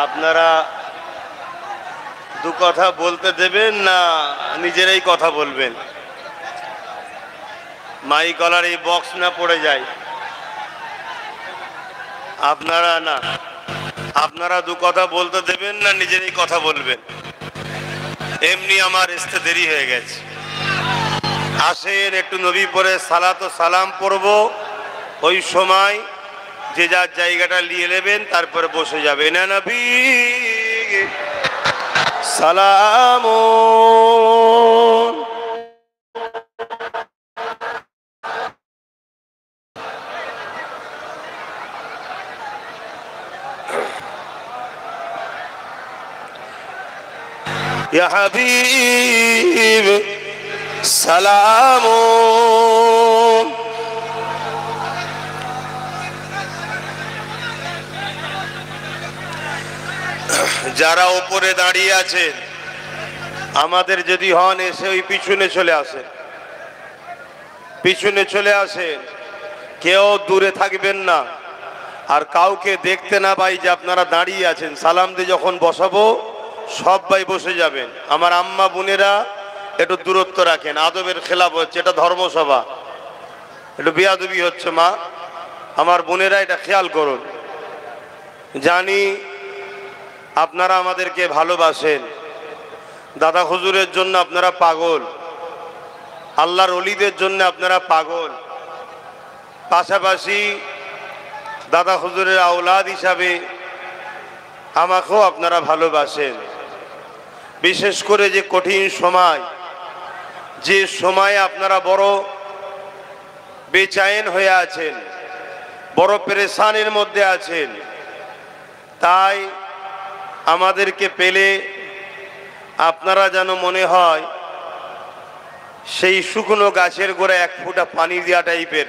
আপনারা দু কথা বলতে দেবেন না নিজেরাই কথা বলবেন? মাইক গলার এই বক্স না পড়ে যায়। আপনারা দু কথা বলতে দেবেন না নিজেরাই কথা বলবেন? এমনি আমার আসতে দেরি হয়ে গেছে। আসেন একটু নবী পড়ে সালাত ও সালাম পড়ব। ওই সময় যে যার জায়গাটা নিয়ে নেবেন, তারপরে বসে যাবেন। না নবী সালাম ইয়া হাবিব সালাম। যারা উপরে দাঁড়িয়ে আছেন, আমাদের যদি হন এসে ওই পিছনে চলে আসেন, পিছনে চলে আসেন। কেউ দূরে থাকবেন না, আর কাউকে দেখতে না পাই যে আপনারা দাঁড়িয়ে আছেন। সালাম দিয়ে যখন বসাবো সবাই বসে যাবেন। আমার আম্মা বোনেরা একটু দূরত্ব রাখেন, আদবের খেলাফ হচ্ছে, এটা ধর্মসভা, একটু বেয়াদবি হচ্ছে। মা আমার বোনেরা এটা খেয়াল করুন। জানি আপনারা আমাদেরকে ভালোবাসেন, দাদা হুজুরের জন্য আপনারা পাগল, আল্লাহর ওলিদের জন্য আপনারা পাগল, পাশাপাশি দাদা হুজুরের আওলাদ হিসাবে আমাকেও আপনারা ভালোবাসেন। বিশেষ করে যে কঠিন সময়, যে সময়ে আপনারা বড় বেচাইন হয়ে আছেন, বড় পেরেশানির মধ্যে আছেন, তাই আমাদেরকে পেলে আপনারা যেন মনে হয় সেই শুকনো গাছের গোড়ায় এক ফোঁটা পানি দেওয়া টাইপের,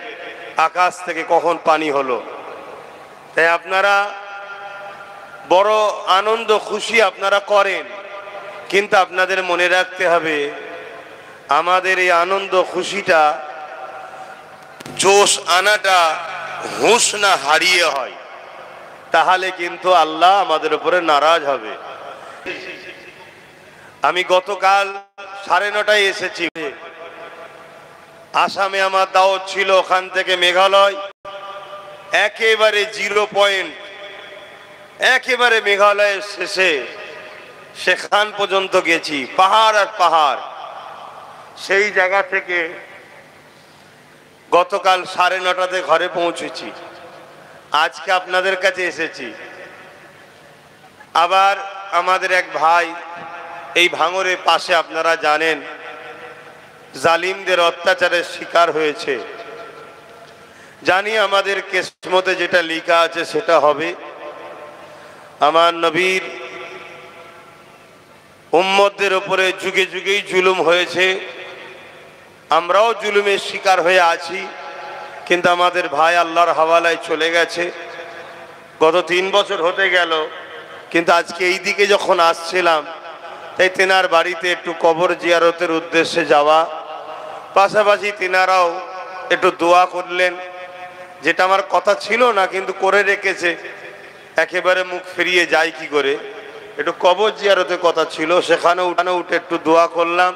আকাশ থেকে কখন পানি হলো। তাই আপনারা বড় আনন্দ খুশি আপনারা করেন, কিন্তু আপনাদের মনে রাখতে হবে আমাদের এই আনন্দ খুশিটা জোশ আনাটা হুঁশ না হারিয়ে হয়, তাহলে কিন্তু আল্লাহ আমাদের উপরে নারাজ হবে। আমি গতকাল 9:30 এসেছি। আসামে আমার দাওয়াত ছিল, ওখান থেকে মেঘালয় একেবারে 0 পয়েন্ট, একেবারে মেঘালয়ের শেষে সেখান পর্যন্ত গেছি, পাহাড় আর পাহাড়। সেই জায়গা থেকে গতকাল 9:30 ঘরে পৌঁছেছি, আজকে আপনাদের কাছে এসেছি। আবার আমাদের এক ভাই এই ভাঙরের পাশে, আপনারা জানেন, জালিমদের অত্যাচারের শিকার হয়েছে। জানি আমাদের কিসমতে যেটা লেখা আছে সেটা হবে। আমার নবীর উম্মতদের উপরে যুগে যুগেই জুলুম হয়েছে, আমরাও জুলুমের শিকার হয়ে আছি, কিন্তু আমাদের ভাই আল্লাহর হাওয়ালায় চলে গেছে। গত 3 বছর হতে গেল, কিন্তু আজকে এই দিকে যখন আসছিলাম, তাই তেনার বাড়িতে একটু কবর জিয়ারতের উদ্দেশ্যে যাওয়া, পাশাপাশি তেনারাও একটু দোয়া করলেন, যেটা আমার কথা ছিল না কিন্তু করে রেখেছে। একেবারে মুখ ফিরিয়ে যায় কি করে, একটু কবর জিয়ারতের কথা ছিল, সেখানে উঠে একটু দোয়া করলাম,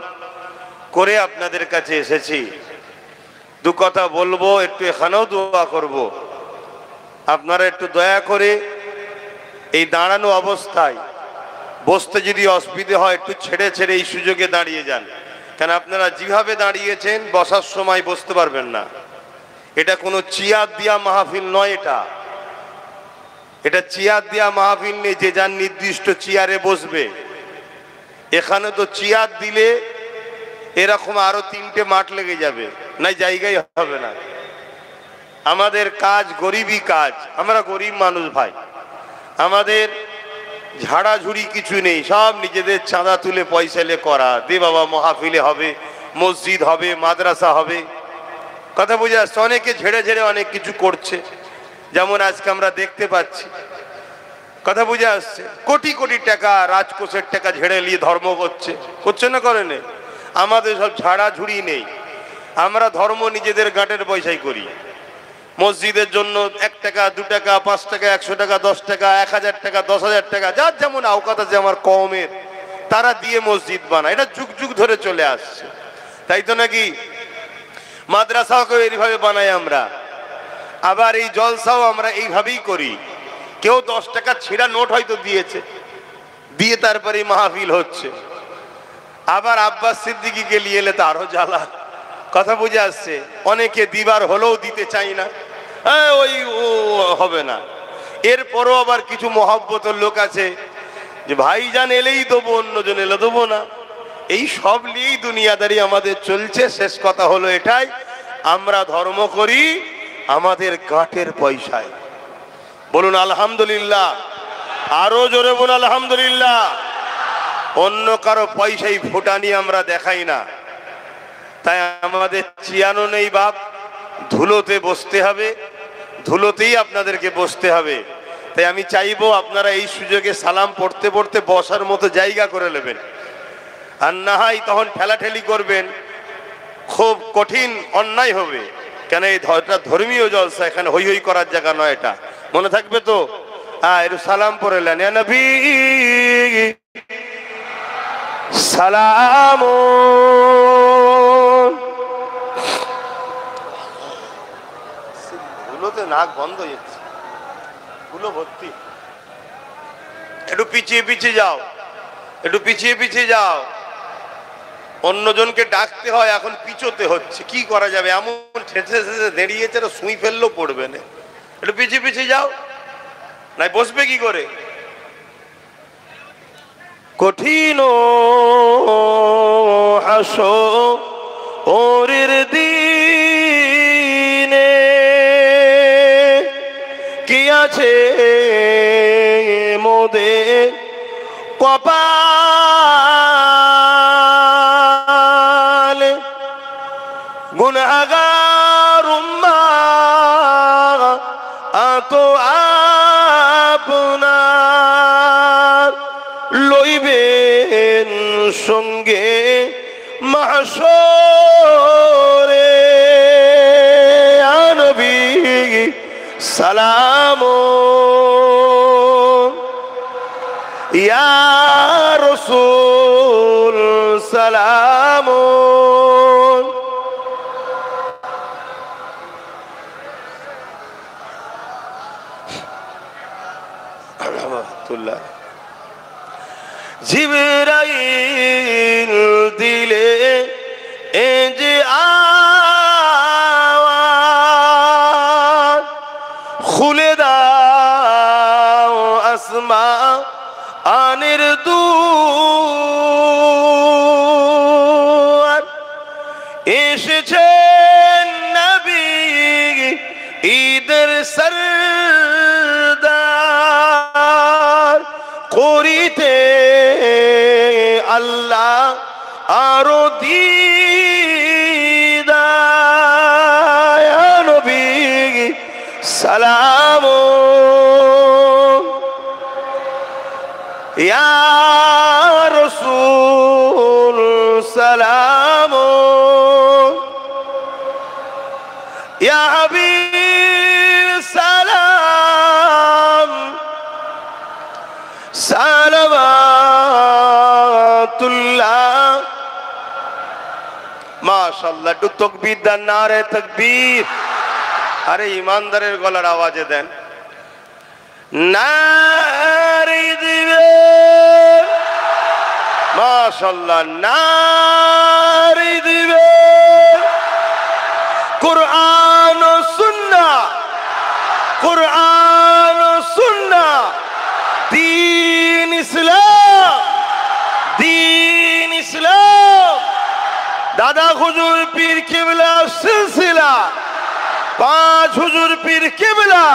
করে আপনাদের কাছে এসেছি। দু কথা বলবো, একটু এখানেও দোয়া করব। আপনারা একটু দয়া করে এই দাঁড়ানো অবস্থায় বসতে যদি অসুবিধে হয়, একটু ছেড়ে ছেড়ে এই সুযোগে দাঁড়িয়ে যান। কেন আপনারা যেভাবে দাঁড়িয়েছেন বসার সময় বসতে পারবেন না। এটা কোনো চেয়ার দেওয়া মাহফিল নয়, এটা চেয়ার দেওয়া মাহফিল নেই যে যার নির্দিষ্ট চেয়ারে বসবে। এখানে তো চেয়ার দিলে এরকম আরো 3টে মাঠ লেগে যাবে, নাই জায়গায় হবে না। আমাদের কাজ গরিবই কাজ, আমরা গরিব মানুষ ভাই, আমাদের ঝাড়াঝুড়ি কিছু নেই, সব নিজেদের চাঁদা তুলে পয়সা লে করা। দে বাবা মাহফিলে হবে, মসজিদ হবে, মাদ্রাসা হবে, কথা বুঝে আসছে। অনেকে ঝেড়ে ঝেড়ে অনেক কিছু করছে, যেমন আজকে আমরা দেখতে পাচ্ছি, কথা বুঝে আসছে। কোটি কোটি টাকা, রাজকোষের টাকা ঝেড়ে নিয়ে ধর্ম করছে না, করে নেই। আমাদের সব ঝাড়াঝুড়ি নেই, আমরা ধর্ম নিজেদের গাঁটের পয়সাই করি। মসজিদের জন্য 1 টাকা 2 টাকা 5 টাকা 100 টাকা 10 টাকা 1000 টাকা 10,000 টাকা, যার যেমন আওকাত আছে আমার কওমের, তারা দিয়ে মসজিদ বানায়। এটা যুগ যুগ ধরে চলে আসছে, তাই তো নাকি? মাদ্রাসাকে এইভাবে বানাই আমরা, আবার এই জলসাও আমরা এইভাবেই করি। কেউ 10 টাকা ছিঁড়া নোট হয়তো দিয়েছে, দিয়ে তারপরে মাহফিল হচ্ছে। আবার আব্বাস সিদ্দিকীকে নিয়ে এলে তো আরো জ্বালা। কথা বুঝে আসছে? অনেকে দিবার হলেও দিতে চাই না, ওই হবে না। এরপরও আবার কিছু মহব্বতের লোক আছে যে ভাইজান এলেই দেবো, অন্যজন এলে দেবো না। এই সব নিয়েই দুনিয়াদারি আমাদের চলছে। শেষ কথা হলো এটাই, আমরা ধর্ম করি আমাদের গাঁটের পয়সায়। বলুন আলহামদুলিল্লাহ, আরো জোরে বলুন আলহামদুলিল্লাহ। অন্য কারো পয়সাই ফুটানি আমরা দেখাই না। তাই আমাদের চিয়ানো নেই বাপ, ধুলোতে বসতে হবে, ধুলোতেই আপনাদেরকে বসতে হবে। তাই আমি চাইবো আপনারা এই সুযোগে সালাম পড়তে পড়তে বসার মতো জায়গা করে নেবেন, আর না হয় তখন ঠেলাঠেলি করবেন, খুব কঠিন অন্যায় হবে। কেন এটা ধর্মীয় জলসা, এখানে হই হই করার জায়গা নয়। এটা মনে থাকবে তো? একটু সালাম পড়লেন, ইয়া নবী সালাম। ধুলোতে নাক বন্ধ হয়ে যাচ্ছে, ধুলো ভর্তি। একটু পিছিয়ে পিছিয়ে যাও, একটু পিছিয়ে পিছিয়ে যাও। অন্যজনকে ডাকতে হয়, এখন পিছোতে হচ্ছে, কি করা যাবে? এমন ঠেসে ঠেসে দাঁড়িয়েছে, সুই ফেললেও পড়বে না। একটু পিছিয়ে পিছিয়ে যাও, নাই বসবে কি করে? কঠিন হাসরের দিনে কি আছে মোদের কপালে, গুনাহগার উম্মাহ তো আপনার লইবেন সঙ্গে মাহশরে। ইয়া নবী সালাম, ইয়া রাসূল সালাম। জিবরাইল দিলে এ যে আওয়াজ, খুলে দাও আসমানের দুয়ার। এসেছেন নবী ঈদের সরদার, করিতে আল্লাহ আরো দিদার। ইয়া নবী সালাম, ইয়া রাসূল সালাম, ইয়া হাবিব সালাম সালাওয়াতুল্লাহ। মাশাআল্লাহ, একটু তাকবীর দেন, নারে তাকবীর। আরে ইমানদারের গলার আওয়াজে দেন, নারে দিবে। মাশাআল্লাহ, নারে দিবে। কুরআন ও সুন্নাহ, কুরআন ও সুন্নাহ, দীন ইসলাম, দীন ইসলাম। দাদা হুজুর পীর কিবলা সিলসিলা, 5 হুজুর পীর কিবলা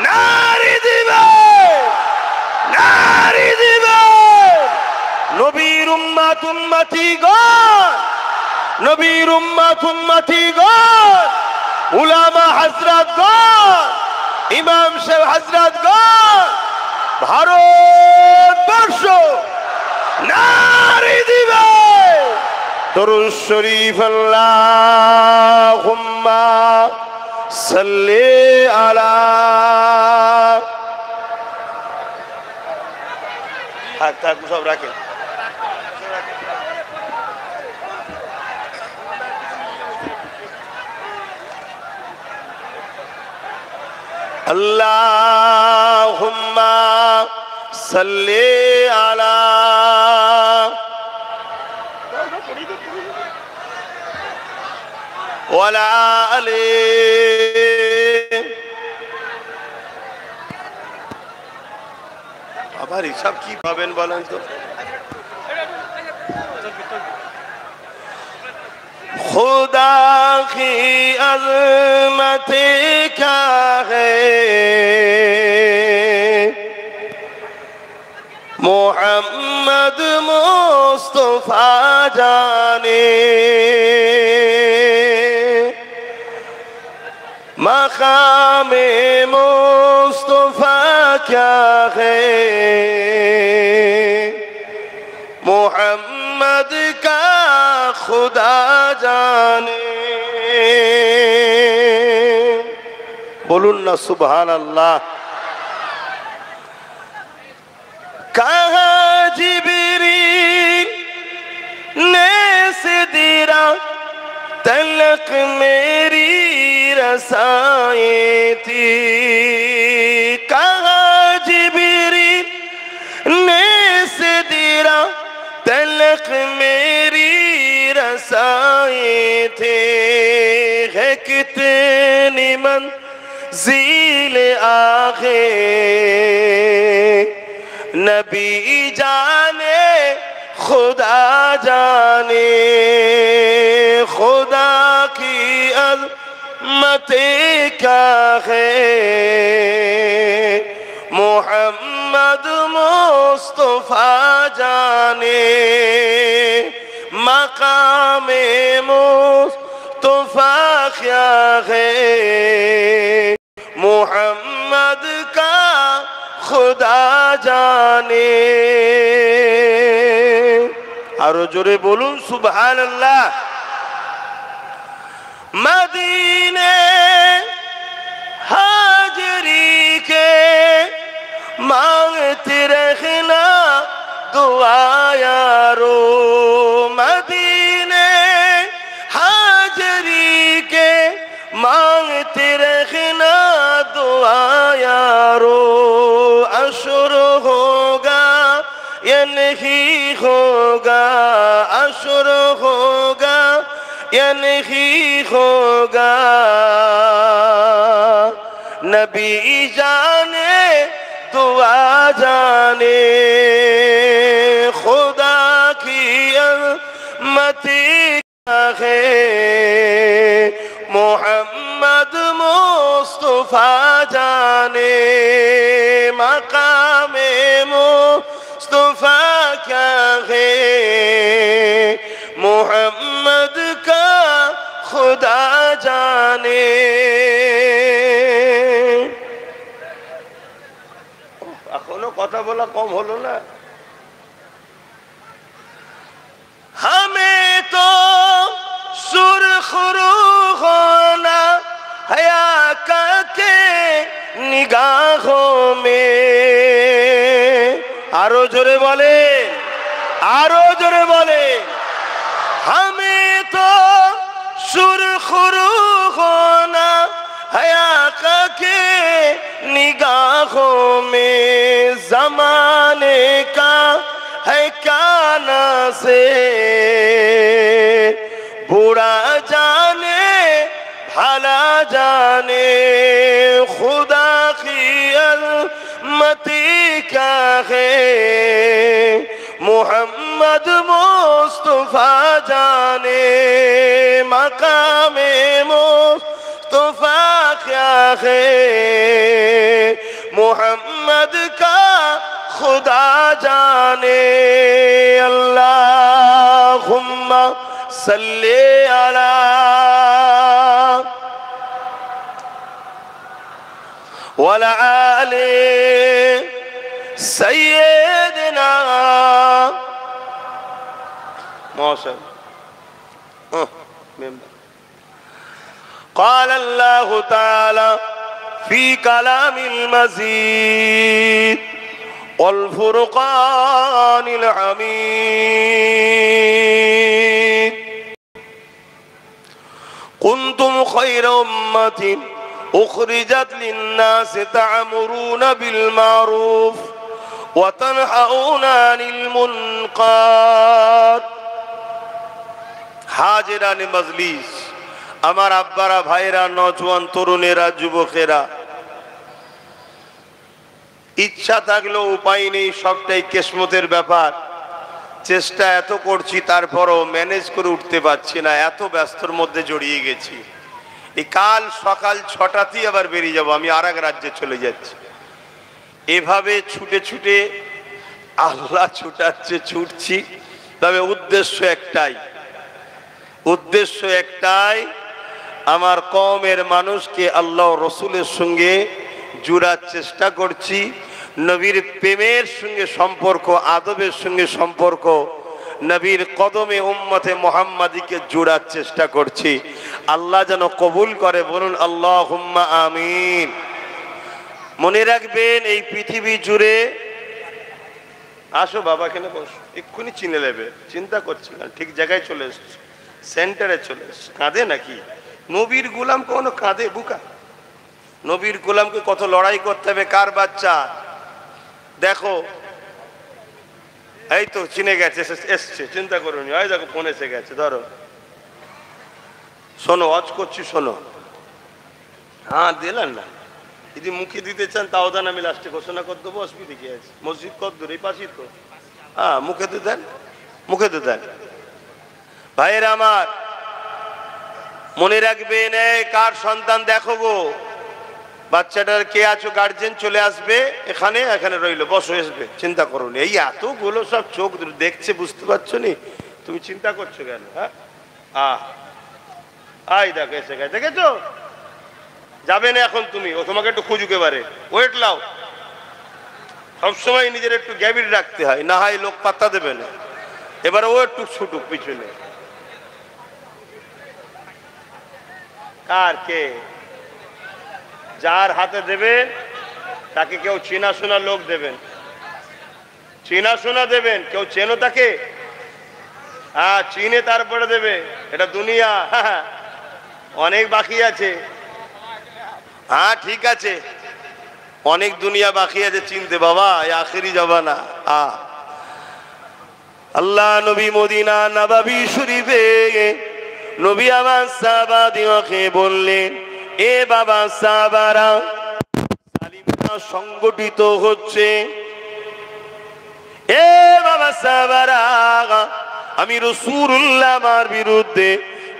নারী দিবে, নারী দিবে। নবীর উম্মত উম্মতিগণ, নবীর উম্মত উম্মতিগণ, উলামা হযরতগণ, ইমাম সাহেব হযরতগণ, ভারতবর্ষ নারী দিবে। দরুদ শরীফ আল্লাহুম্মা सल्ले अला। हाथ सब रखें। अल्लाहुम्मा सल्ले अला। ওয়ালা আলে। আবার হিসাব কি পাবেন বলেন তো? खुदा की अज़मत क्या है मोहम्मद मुस्तफा जाने मकामे मुस्तफा क्या है मोहम्मद का खुदा जाने। बोलून ना सुभान अल्लाह। कहा जिब्रील ने सिदरा तलक मेरी रसाए थी। कहा जिब्रील ने सिदरा तलक मेरी रसाए थे। है कितनी मंज़िल आगे नबी जाने खुदा जाने। खुदा की अज़मत क्या है मोहम्मद मुस्तफा जाने मकामे मुस्तफा क्या है मोहम्मद का खुदा जाने। आरो जोरे बोलूं सुभान अल्लाह। मदीने हाजरी के मांगते रहना दुआ यारो। मदीने हाजरी के मांगते रहना दुआ यारो। अशुर होगा या नहीं होगा अशुर होगा या नहीं होगा नबी जाने दुआ जाने। खुदा की अज़मत क्या है मोहम्मद मुस्तफा जाने मकामे मुस्तफा क्या है मोहम्मद का खुदा जाने। এখনো কথা বলা কম হলো না। हमें तो सुरखरू होना हया के निगाहों में। आरो जोरे बोले आरो जोरे बोले। हमें तो सुरखरू होना हया के निगाहों में। जमाने का है क्या ना से बुरा जाने भला जाने। खुदा की अज़मत क्या है मोहम्मद मुस्तफा जाने मकामे मुस्तफा क्या है मोहम्मद का खुदा जाने। अल्लाहुम्मा सल्ले अला। वला आले सय्यदना मौसम قال الله تعالى في كلام المزيد والفرقان الحميد كنتم خير أمة أخرجت للناس تعمرون بالمعروف وتنهون عن المنكر হাজিরান মজলিস, আমার আব্বারা, ভাইরা, নওজোয়ান তরুণেরা, যুবকেরা, ইচ্ছা থাকলেও উপায় নেই, সবটাই কিসমতের ব্যাপার। চেষ্টা এত করছি, তারপরও ম্যানেজ করে উঠতে পারছি না, এত ব্যস্তর মধ্যে জড়িয়ে গেছি। এই কাল সকাল 6টাতেই আবার বেরিয়ে যাব, আমি আর এক রাজ্যে চলে যাচ্ছি। এভাবে ছুটে ছুটে আল্লাহ ছুটাচ্ছে, ছুটছি, তবে উদ্দেশ্য একটাই, আমার কওমের মানুষকে আল্লাহ রসুলের সঙ্গে জুড়ার চেষ্টা করছি। নবীর প্রেমের সঙ্গে সম্পর্ক, আদবের সঙ্গে সম্পর্ক, নবীর কদমে উম্মতে মুহাম্মাদিকে জুড়ার চেষ্টা করছি। আল্লাহ যেন কবুল করে, বলুন আল্লাহুম্মা আমিন। মনে রাখবেন, এই পৃথিবী জুড়ে, আসো বাবা, এখানে বসো, এক্ষুনি চিনে নেবে, চিন্তা করছি না, ঠিক জায়গায় চলে এসছি, সেন্টারে চলে এসছি। কাঁদে নাকি? নবীর গোলাম কোনো কাঁদে? বুকা নবীর গোলামকে কত লড়াই করতে হবে। কার বাচ্চা? দেখো, এই তো চিনে গেছে, এসছে, চিন্তা করুন। ওই দেখো ফোন এসে গেছে, ধরো, শোনো, অজ করছি, শোনো। হ্যাঁ, দিলেন না, যদি মুখে দিতে চান তাও দেন, আমি লাস্টে ঘোষণা করে দেবো, অসুবিধে কি আছে? মসজিদ কত দূর? এই পাশেই তো। হ্যাঁ, মুখে তো দেন, মুখে তো দেন। ভাইয়েরা আমার, মনে রাখবেন, কার সন্তান দেখো গো, বাচ্চাটার কে আছো, গার্জেন চলে আসবে, এখানে রইলো, বসো, আসবে, চিন্তা করো না। এই এতগুলো সব চোখ দেখছে, বুঝতে পারছো নি? তুমি চিন্তা করছো কেন? হ্যাঁ, আই দেখো এসে গেছে, দেখেছো? যাবে না এখন তুমি, ও তোমাকে একটু খুঁজুক, এবারে ওয়েট লাও। সবসময় নিজের একটু গ্যাবির রাখতে হয়, না হয় লোক পাত্তা দেবে না। এবারে ও একটু ছুটুক পিছনে। কার? কে? যার হাতে দেবেন তাকে কেউ চেনাশোনা লোক দেবেন, চেনাশোনা দেবেন। কেউ চেনো তাকে? হ্যাঁ, চিনে তারপরে দেবে। এটা দুনিয়া, অনেক বাকি আছে। হ্যাঁ, ঠিক আছে, অনেক দুনিয়া বাকি আছে চিনতে বাবা, এই আখেরি জামানা। আল্লাহ নবী মদিনা নববী শরীফে নবী আমার সাহাবাদিওকে বললেন, এ বাবা সাহাবারা, জালিমরা সংগঠিত হচ্ছে। এ বাবা সাহাবারা, আমি রাসূলুল্লাহ আমার বিরুদ্ধে,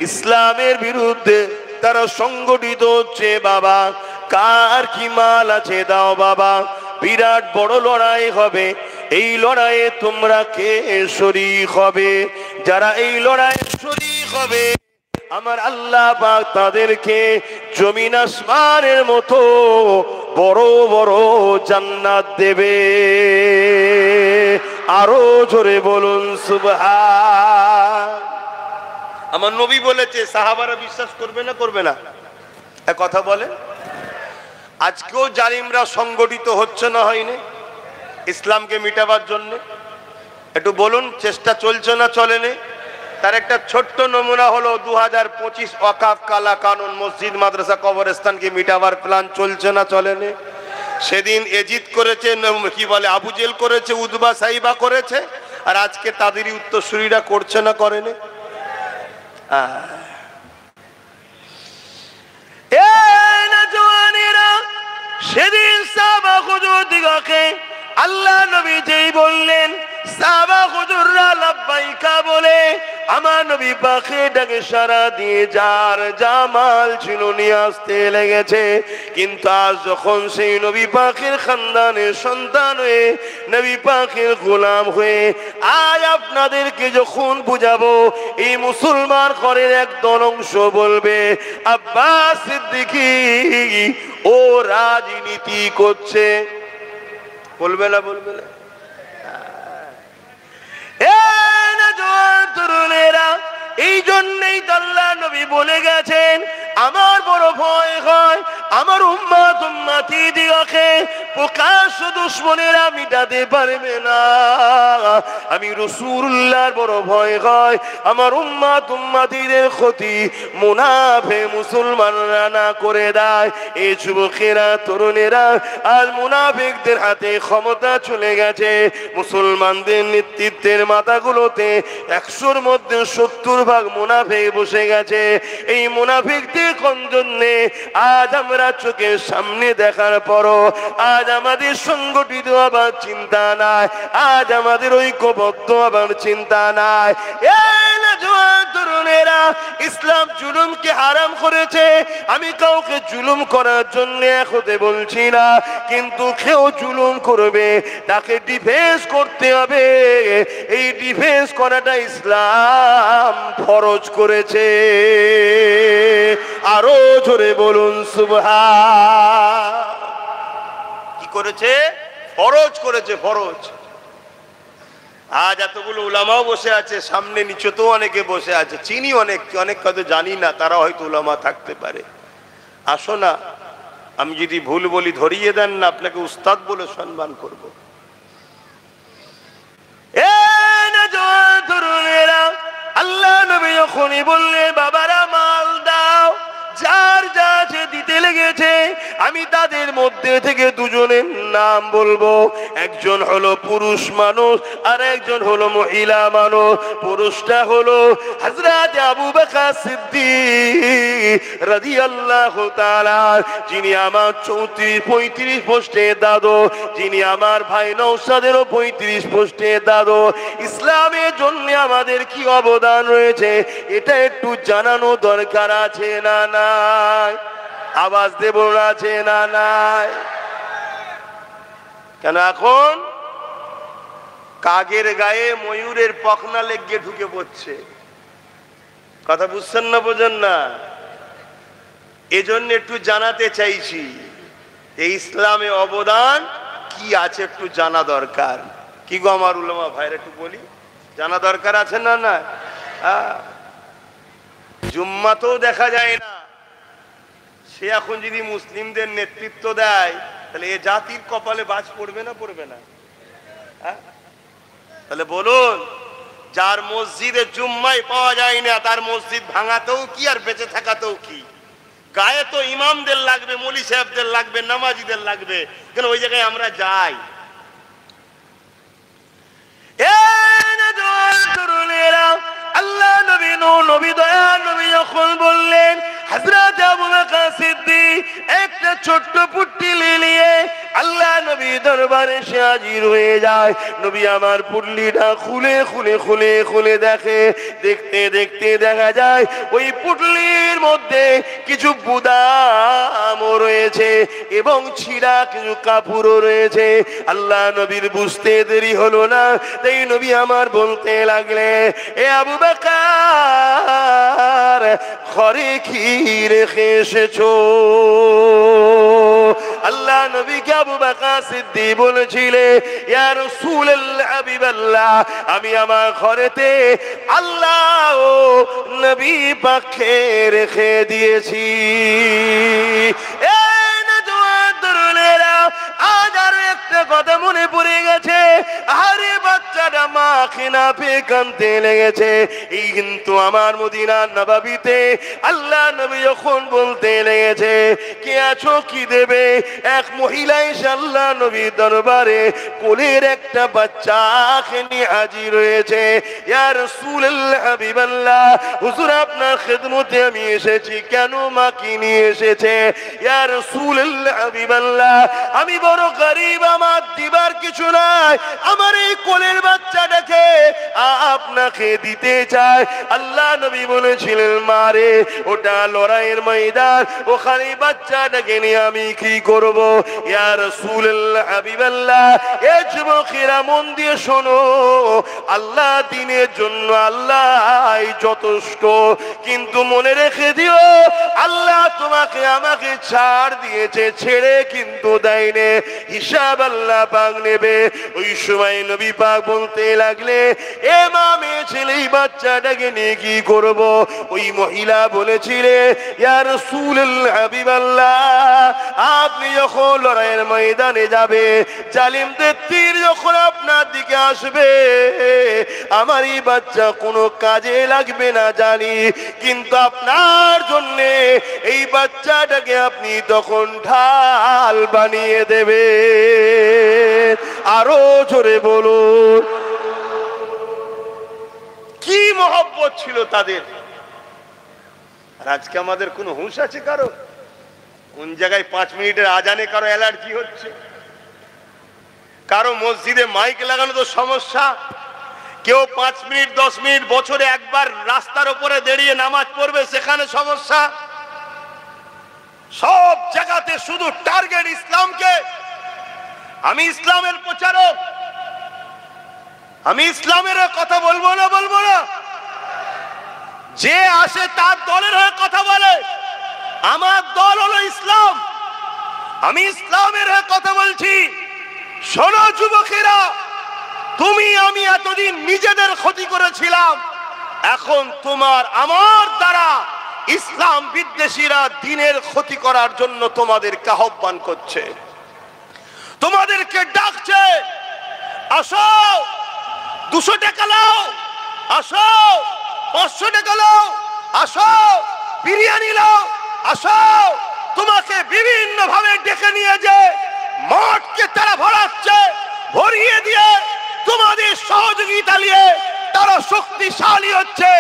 ইসলামের বিরুদ্ধে তারা সংগঠিত হচ্ছে। বাবা, কার কি মাল আছে দাও বাবা, বিরাট বড় লড়াই হবে। এই লড়াইয়ে তোমরা কে শরীক হবে? যারা এই লড়াইয়ে শরীক হবে, আমার আল্লাহ পাক তাদেরকে জমিন আসমানের মতো বড় বড় জান্নাত দেবে। আরো জোরে বলুন সুবহান। আমার নবী বলেছে, সাহাবারা বিশ্বাস করবে না? করবে না? এক কথা বলে, আজকেও জালিমরা সংগঠিত হচ্ছে না, হয়নি? ইসলামকে মিটাবার জন্য একটু বলুন, চেষ্টা চলছে না চলেনি? তার একটা ছোট্ট নমুনা হলো 2025 ওয়াকাফ কালা কানুন, মসজিদ মাদ্রাসা কবরস্থানকে মিটাবার প্ল্যান চলছে না চলেনি? সেদিন এজিদ করেছে, কি বলে, আবু জেল করেছে, উদবা সাইবা করেছে, আর আজকে তাদেরই উত্তরসূরিরা করছে না, করেনি? সেদিন সাহাবা হুজুর দিগকে আল্লাহ নবী যেই বললেন, সাহাবা হুজুররা লাব্বাইকা বলে আমার নবী পাকে ডাকে সাড়া দিয়ে যার জামাল ছিল নিয়ে আসতে লেগেছে। কিন্তু আজ যখন সেই নবী পাকের খানদানের সন্তান হয়ে, নবী পাকের গোলাম হয়ে আজ আপনাদেরকে যখন বুঝাবো, এই মুসলমান ঘরের একদল অংশ বলবে, আব্বাস সিদ্দিকী ও রাজনীতি করছে। বলবে না? বলবে না? তরুণেরা, এই জন্যই তো আল্লাহ নবী বলে গেছেন, আমার বড় ভয় হয় আমার উম্মত উম্মতি দিগকে প্রকাশ্য দুশমনেরা মিটাতে পারবে না। আমি রাসূলুল্লাহর বড় ভয় হয় আমার উম্মত উম্মতিদের ক্ষতি মুনাফিক মুসলমানরা না করে দেয়। এই যুবকেরা তরুণেরা আর মুনাফিকদের হাতে ক্ষমতা চলে গেছে। মুসলমানদের নেতৃত্বের মাথাগুলোতে 100-র মধ্যে 70 ভাগ মুনাফিক বসে গেছে। এই মুনাফিকদের কোন জন্যে আজ আমরা চোখের সামনে দেখার পরও আজ আমাদের সংগঠিত আবার চিন্তা নাই, আজ আমাদের ঐক্যবদ্ধ আবার চিন্তা নাই। তরুণেরা ইসলাম জুলুমকে হারাম করেছে। আমি কাউকে জুলুম করার জন্য হতে বলছি না, কিন্তু কেউ জুলুম করবে তাকে ডিফেন্স করতে হবে। এই ডিফেন্স করাটা ইসলাম ফরজ করেছে। আরো জোরে বলুন সুবহান। কি করেছে? ফরজ করেছে, ফরজ। আজ এতগুলো উলামাও বসে আছে, সামনে নিচেতেও অনেকে বসে আছে, চিনি অনেক কথা জানি না, তারা হয়তো উলামা থাকতে পারে। আসো না, আমি যদি ভুল বলি ধরিয়ে দেন না, আপনাকে উস্তাদ বলে সম্মান করব। আল্লাহ নবী যখনই বললেন বাবারা মাল দাও, যার যা আছে দিতে লেগেছে, আমি তাদের মধ্যে থেকে দুজনের নাম বলবো। একজন হলো পুরুষ মানুষ আর একজন হলো মহিলা মানুষ। পুরুষটা হলো হযরত আবু বকর সিদ্দিক রাদিয়াল্লাহু তাআলা, যিনি আমার 34-35 পোস্টের দাদু, যিনি আমার ভাই নওশাদেরও 35 পোস্টের দাদু। ইসলামের জন্য আমাদের কি অবদান রয়েছে এটা একটু জানানো দরকার আছে না নাই? আওয়াজ দেব না, আছে না নাই? কেন এখন কাগের গায়ে ময়ূরের পখনা লেগে ঢুকে পড়ছে। কথা বুঝছেন না, বোঝেন না? এজন্য একটু জানাতে চাইছি এই ইসলামে অবদান কি আছে একটু জানা দরকার। কি গো আমার উলামা ভাইরা, একটু বলি, জানা দরকার আছে না না? জুম্মাতেও দেখা যায় না, সে এখন যদি মুসলিমদের নেতৃত্ব দেয় তাহলে এ জাতির কপালে বাজ পড়বে না পড়বে না? তাহলে বলুন, যার মসজিদে জুম্মাই পাওয়া যায় না তার মসজিদ ভাঙাতেও কি আর বেঁচে থাকাতেও কি? গায়ে তো ইমামদের লাগবে, মৌলী সাহেবদের লাগবে, নামাজিদের লাগবে, কেন ওই জায়গায় আমরা যাই। আল্লাহ নবী নবী দয়া নবী যখন বললেন হযরত আবু বকর সিদ্দিক একটা ছোট্ট পুটলি নিয়ে আল্লাহ নবী দরবারে সে হাজির হয়ে যায়। নবী আমার পুটলিটা খুলে খুলে খুলে খুলে দেখে, দেখতে দেখতে দেখা যায় ওই পুটলির মধ্যে কিছু বুদামও রয়েছে এবং ছিঁড়া কিছু কাপড়ও রয়েছে। আল্লাহ নবীর বুঝতে দেরি হলো না, তাই নবী আমার বলতে লাগলে, এ আবু বকর, ঘরে কি রেখে এসেছো? আল্লাহ নবীকে আবু বকর সিদ্দিক বলেছিলেন, ইয়া রাসূলুল্লাহ হাবিবাল্লাহ, আমি আমার ঘরেতে আল্লাহ ও নবী পাককে রেখে দিয়েছি। আজ আরো একটা কথা মনে পড়ে গেছে, আরে বাচ্চাটা মা খেনা পেয়ে কাঁদতে লেগেছে। এই কিন্তু আমার মদিনার নববীতে আল্লাহ নবী যখন বলতে লেগেছে, কে আছো কি দেবে, এক মহিলা এসে আল্লাহ নবীর দরবারে কোলের একটা বাচ্চাকে নিয়ে হাজির হয়েছে। ইয়া রাসূলুল্লাহ হাবিবাল্লাহ, হুজুর আপনার খেদমতে আমি এসেছি। কেন মা কি নিয়ে এসেছে? ইয়া রাসূলুল্লাহ হাবিবাল্লাহ, আমি বড় গরিব, আমার দিবার কিছু নাই, আমার এই কোলের বাচ্চাটাকে আপনাকে দিতে চাই। আল্লাহ নবী বলেছিলেন, মারে ওটা লড়াইয়ের ময়দান, ওখানে বাচ্চাটাকে নিয়ে আমি কি করব? ইয়া রাসূলুল্লাহ হাবিবাল্লাহ, এ যুবকেরা মন দিয়ে শোনো, আল্লাহ দিনের জন্য আল্লাহ যথেষ্ট, কিন্তু মনে রেখে দিও আল্লাহ তোমাকে আমাকে ছাড় দিয়েছে, ছেড়ে কিন্তু দেয়নি, হিসাব আল্লাহ পাক নেবে। ওই সময় নবী পাক বলতে লাগলে, এ এ মা মেয়ে ছেলে এই বাচ্চাটাকে নিয়ে কি করব? ওই মহিলা বলেছিলেন, ইয়া রাসূলুল্লাহ হাবিবাল্লাহ, আপনি যখন লড়াইয়ের ময়দানে যাবে, জালিমদের তীর যখন আপনার দিকে আসবে, আমার এই বাচ্চা কোনো কাজে লাগবে না জানি, কিন্তু আপনার জন্য এই বাচ্চাটাকে আপনি তখন ঢাল বানিয়ে দেবে। আরো জোরে বলুন। কি মহব্বত ছিল তাদের। আর আজকে আমাদের কোনো হুঁশ আছে কারো? কোন জায়গায় 5 মিনিটের আজানে কারো অ্যালার্জি হচ্ছে, কারো মসজিদে মাইক লাগানো তো সমস্যা, কেউ 5 মিনিট 10 মিনিট বছরে একবার রাস্তার উপরে দাঁড়িয়ে নামাজ পড়বে, সেখানে সমস্যা। সব জায়গাতে শুধু টার্গেট ইসলামকে। আমি ইসলামের প্রচারক, আমি ইসলামের কথা বলবো না, বলবো না। যে আসে তার দলের হয়ে কথা বলে। আমার দল হলো ইসলাম, আমি ইসলামের হয়ে কথা বলছি। শোনো যুবকেরা, তুমি আমি এতদিন নিজেদের ক্ষতি করেছিলাম, এখন তোমার আমার দ্বারা ইসলাম বিদ্বেষীরা দিনের ক্ষতি করার জন্য তোমাদেরকে আহ্বান করছে, তোমাদেরকে ডাকছে, আসো 200 টাকা নাও, আসো 500 টাকা নাও, আসো বিরিয়ানি নাও, আসো। তোমাকে বিভিন্ন ভাবে ডেকে নিয়ে যে মাঠকে তারা ভরাচ্ছে, ভরিয়ে দিয়ে তোমাদের সহযোগিতা নিয়ে তারা শক্তিশালী হচ্ছে,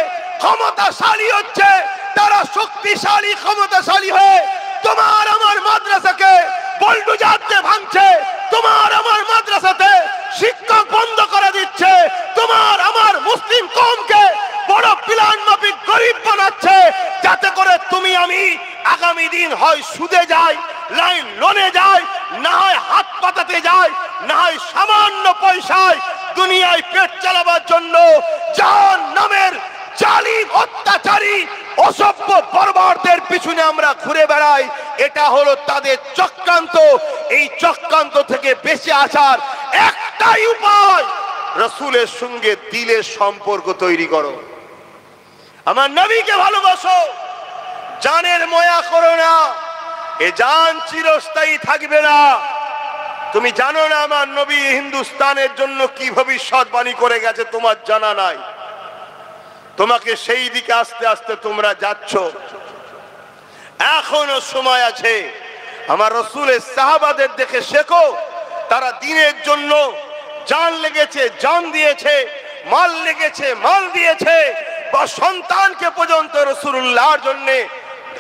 ক্ষমতাশালী হচ্ছে। তারা শক্তিশালী ক্ষমতাশালী হয়ে তোমার আমার মাদ্রাসাকে বুলডোজার দিয়ে ভাঙছে, তোমার আমার মাদ্রাসাতে শিক্ষক বন্ধ করে দিচ্ছে, তোমার আমার মুসলিম কওমকে বড় প্ল্যান মাফিক গরিব বানাচ্ছে, যাতে করে তুমি আমি আগামী দিন হয় সুদে যাই, লাইন লোনে যাই, না হয় হাত পাতাতে যাই, না হয় সামান্য পয়সায় দুনিয়ায় পেট চালাবার জন্য জাহান্নামের জালিম অত্যাচারী অসভ্য বর্বরদের পিছনে আমরা ঘুরে বেড়াই। এটা হলো তাদের চক্রান্ত। এই চক্রান্ত থেকে বেঁচে আসার একটাই উপায়, রাসূলের সঙ্গে দিলের সম্পর্ক তৈরি করো, আমার নবীকে ভালোবাসো, জানের ময়া করো না। এ জান চিরস্থায়ী থাকবে না। তুমি জানো না আমার নবী হিন্দুস্তানের জন্য কি ভবিষ্যৎবাণী করে গেছে, তোমার জানা নাই। তোমাকে সেই দিকে আস্তে আস্তে তোমরা যাচ্ছ, এখনো সময় আছে। আমার রাসূলের সাহাবাদের দেখে শেখো, তারা দ্বীনের জন্য জান লেগেছে, জান দিয়েছে, মাল লেগেছে, মাল দিয়েছে, বা সন্তানকে পর্যন্ত রাসূলুল্লাহর জন্য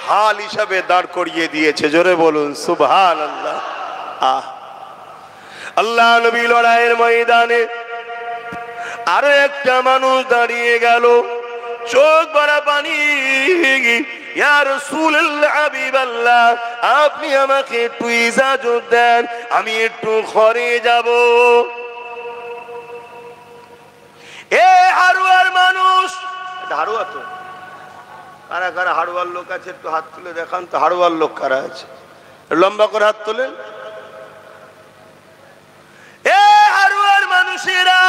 ঢাল হিসাবে দাঁড় করিয়ে দিয়েছে। জোরে বলুন সুবহানাল্লাহ। আল্লাহ নবী লড়াইয়ের ময়দানে আরো একটা মানুষ দাঁড়িয়ে গেল, চোখ ভরা পানি। ইয়া রাসূলুল্লাহ হাবিবাল্লাহ, আপনি আমাকে একটু ইজাজত দেন, আমি একটু ঘরে যাব। এ হারুয়ার মানুষ, হারুয়া তো কারা কারা হারুয়ার লোক আছে একটু হাত তুলে দেখান তো। হারুয়ার লোক কারা আছে? লম্বা করে হাত তোলেন। এ হারুয়ার মানুষেরা,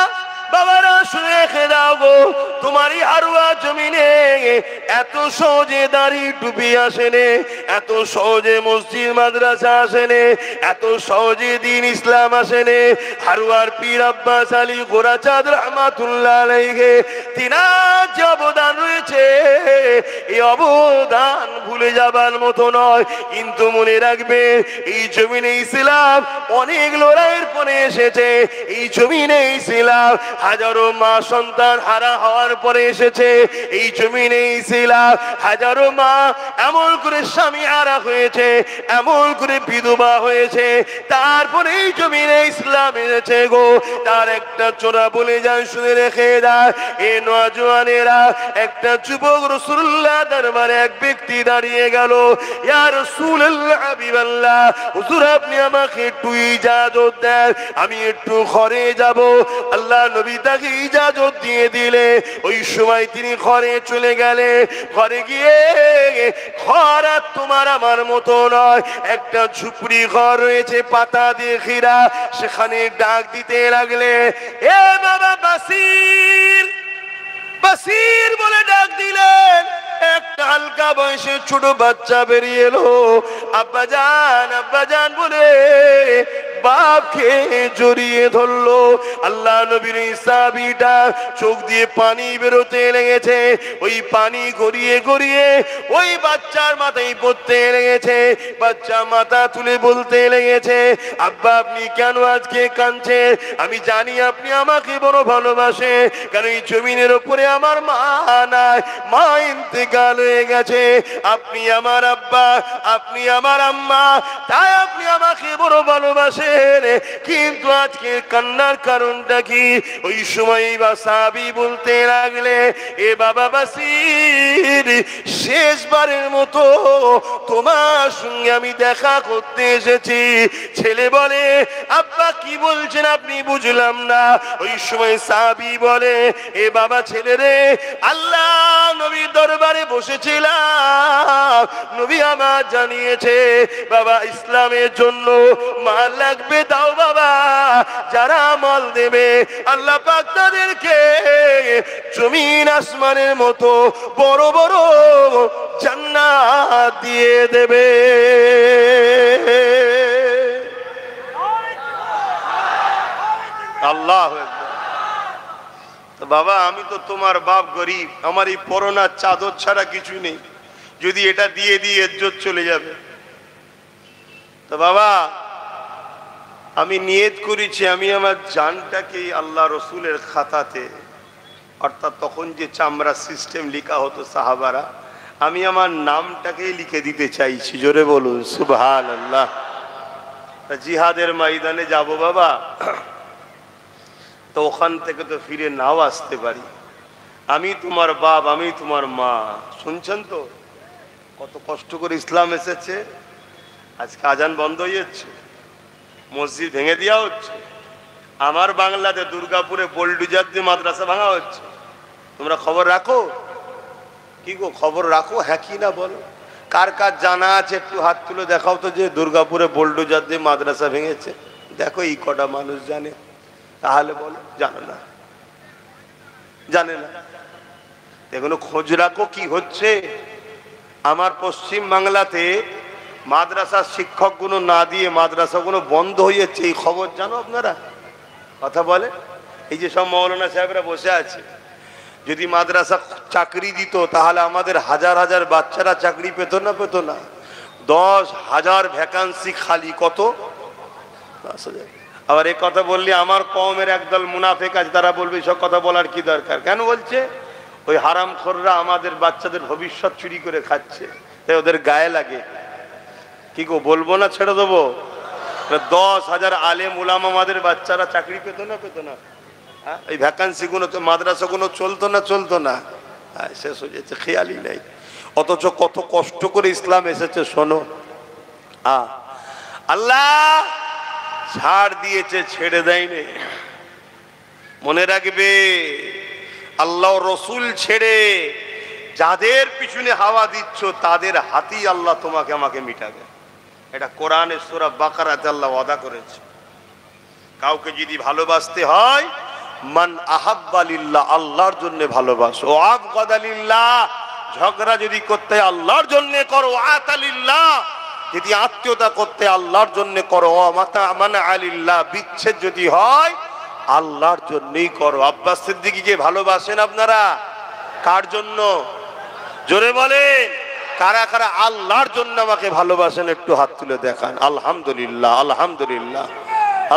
বাবারা শুনে রেখে দাও গো, তোমারই হারুয়া জমিনে এত সহজে দাড়ি টুপি আসেনে, এত সহজে মসজিদ মাদ্রাসা আসেনে, এত সহজে দিন ইসলাম আসেনে। হারুয়ার পীর আব্বাস আলী গোরাচাঁদ রাহমাতুল্লাহ আলাইহি, তিনার যে অবদান রয়েছে, এই অবদান ভুলে যাবার মতো নয়। কিন্তু মনে রাখবে, এই জমিনে ইসলাম অনেক লড়াইয়ের পরে এসেছে। এই জমিনে ইসলাম হাজারো মা সন্তান হারা হওয়ার পরে এসেছে। এই জমিনে ইসলাম হাজারো মা এমন করে স্বামী হারা হয়েছে, এমন করে বিধবা হয়েছে, তারপরে এই জমিনে ইসলাম এসেছে গো। তার একটা চোরা বলে যান, শুনে রেখে দেয় এ নওজওয়ানেরা। একটা যুবক রাসূলুল্লাহ দরবারে এক ব্যক্তি দাঁড়িয়ে গেল, ইয়া রাসূলুল্লাহ হাবিবাল্লাহ, হুজুর আপনি আমাকে একটু ইজাজত দেন, আমি একটু ঘরে যাব। আল্লাহ নবী তাকে ইজাজত দিয়ে দিলে, ওই সময় তিনি ঘরে চলে গেলে। ঘরে গিয়ে, ঘর আর তোমার আমার মতো নয়, একটা ঝুপড়ি ঘর রয়েছে পাতা দিয়ে ঘেরা, সেখানে ডাক দিতে লাগলে, এ বাবা বাসির, বাসির বলে ডাক দিলেন। একটা হালকা বয়সের ছোট বাচ্চা বেরিয়ে এলো। আব্বাজান বলে বাপকে জড়িয়ে ধরলো। আল্লাহ নবীর সাহাবীটা চোখ দিয়ে পানি বেরোতে লেগেছে। ওই পানি গড়িয়ে গড়িয়ে ওই বাচ্চার মাথায় পড়তে লেগেছে। বাচ্চা মাথা তুলে বলতে লেগেছে, আব্বা আপনি কেন আজকে কাঁদছেন? আমি জানি আপনি আমাকে বড় ভালোবাসে, কারণ এই জমিনের উপরে আমার মা নাই, মা ইন্তেকাল হয়ে গেছে। আপনি আমার আব্বা, আপনি আমার আম্মা, তাই আপনি আমাকে বড় ভালোবাসেন। কিন্তু আজকে কান্নার কারণটা কি? ওই সময় সাহাবী বলতে লাগলে, এ বাবা বাসির, শেষবারের মতো তোমার সঙ্গে আমি দেখা করতে এসেছি। ছেলে বলে, আব্বা কি বলছেন আপনি? বুঝলাম না। ওই সময় সাহাবী বলে, এ বাবা ছেলে রে, আল্লাহ নবীর দরবারে বসেছিলাম, নবী আমার জানিয়েছে বাবা ইসলামের জন্য মাল লাগবে, দাও বাবা। যারা মাল দেবে আল্লাহ পাক তাদেরকে জমিন আসমানের মতো বড় বড় জান্নাত দিয়ে দেবে। আল্লাহু আকবার। তো বাবা আমি তো তোমার বাপ, গরিব, আমার এই পরনার চাদর ছাড়া কিছু নেই, যদি এটা দিয়ে দিয়ে ইজ্জত চলে যাবে। তো বাবা আমি নিয়ত করেছি আমি আমার জানটাকে আল্লাহ রসুলের খাতাতে, অর্থাৎ তখন যে চামড়া সিস্টেম লেখা হতো সাহাবারা, আমি আমার নামটাকেই লিখে দিতে চাইছি। জোরে বলুন সুবহানাল্লাহ। জিহাদের ময়দানে যাব বাবা, তো ওখান থেকে তো ফিরে নাও আসতে পারি। আমি তোমার বাপ, আমি তোমার মা। শুনছেন তো কত কষ্ট করে ইসলাম এসেছে। আজকে আজান বন্ধ হয়ে যাচ্ছে, মসজিদ ভেঙে দেওয়া হচ্ছে। আমার বাংলাতে দুর্গাপুরে বোলডুজার দিয়ে মাদ্রাসা ভাঙা হচ্ছে। তোমরা খবর রাখো? কি গো খবর রাখো? হ্যাঁ কি না বলো? কার কার জানা আছে একটু হাত তুলে দেখাও তো, যে দুর্গাপুরে বোলডুজার দিয়ে মাদ্রাসা ভেঙেছে। দেখো এই কটা মানুষ জানে, তাহলে বলো জানে না, জানে না। এগুলো খোঁজ রাখো কি হচ্ছে। আমার পশ্চিম বাংলাতে মাদ্রাসার শিক্ষকগুলো না দিয়ে মাদ্রাসাগুলো বন্ধ হয়ে যাচ্ছে, এই খবর জানো আপনারা? কথা বলে। এই যে সব মৌলানা সাহেবরা বসে আছে, যদি মাদ্রাসা চাকরি দিত তাহলে আমাদের হাজার হাজার বাচ্চারা চাকরি পেত না? পেত না? 10,000 ভ্যাকান্সি খালি। কত? 10,000। আবার এই কথা বললে আমার কওমের একদল মুনাফিক আছে, তারা বলবে সব কথা বলার কি দরকার? কেন বলছে? ওই হারামখোররা আমাদের বাচ্চাদের ভবিষ্যৎ চুরি করে খাচ্ছে, তাই ওদের গায়ে লাগে। কি গো বলবো না ছেড়ে দেবো? 10,000 আলেম উলামা আমাদের বাচ্চারা চাকরি পেত না? পেত না? হ্যাঁ, এই ভ্যাকান্সিগুলো তো মাদ্রাসাগুলো চলতো না? চলতো না? হ্যাঁ, শেষ হয়ে যাচ্ছে, খেয়ালই নাই। অথচ কত কষ্ট করে ইসলাম এসেছে শোনো। আল্লাহ ছাড় দিয়েছে, ছেড়ে দেয়নি। মনে রাখবে, আল্লাহ রসুল ছেড়ে যাদের পিছনে হাওয়া দিচ্ছ তাদের হাতেই আল্লাহ তোমাকে আমাকে মিটাবে। এটা কোরআনের সূরা বাকারাতে আল্লাহ ওয়াদা করেছে। কাউকে যদি ভালোবাসতে হয়, মান আহাব্বা লিল্লাহ, আল্লাহর জন্য ভালোবাসো। ও আবগাদা লিল্লাহ, ঝগড়া যদি করতে আল্লাহর জন্য করো। আতা লিল্লাহ, যদি আত্মীয়তা করতে আল্লাহর জন্য করো। মানা আলিল্লাহ, বিচ্ছেদ যদি হয় আল্লাহর জন্যই করো। আব্বাস সিদ্দিকীকে ভালোবাসেন আপনারা? কার জন্য? জোরে বলেন, কারা কারা আল্লাহর জন্য আমাকে ভালোবাসেন? একটু হাত তুলে দেখান। আলহামদুলিল্লাহ, আলহামদুলিল্লাহ,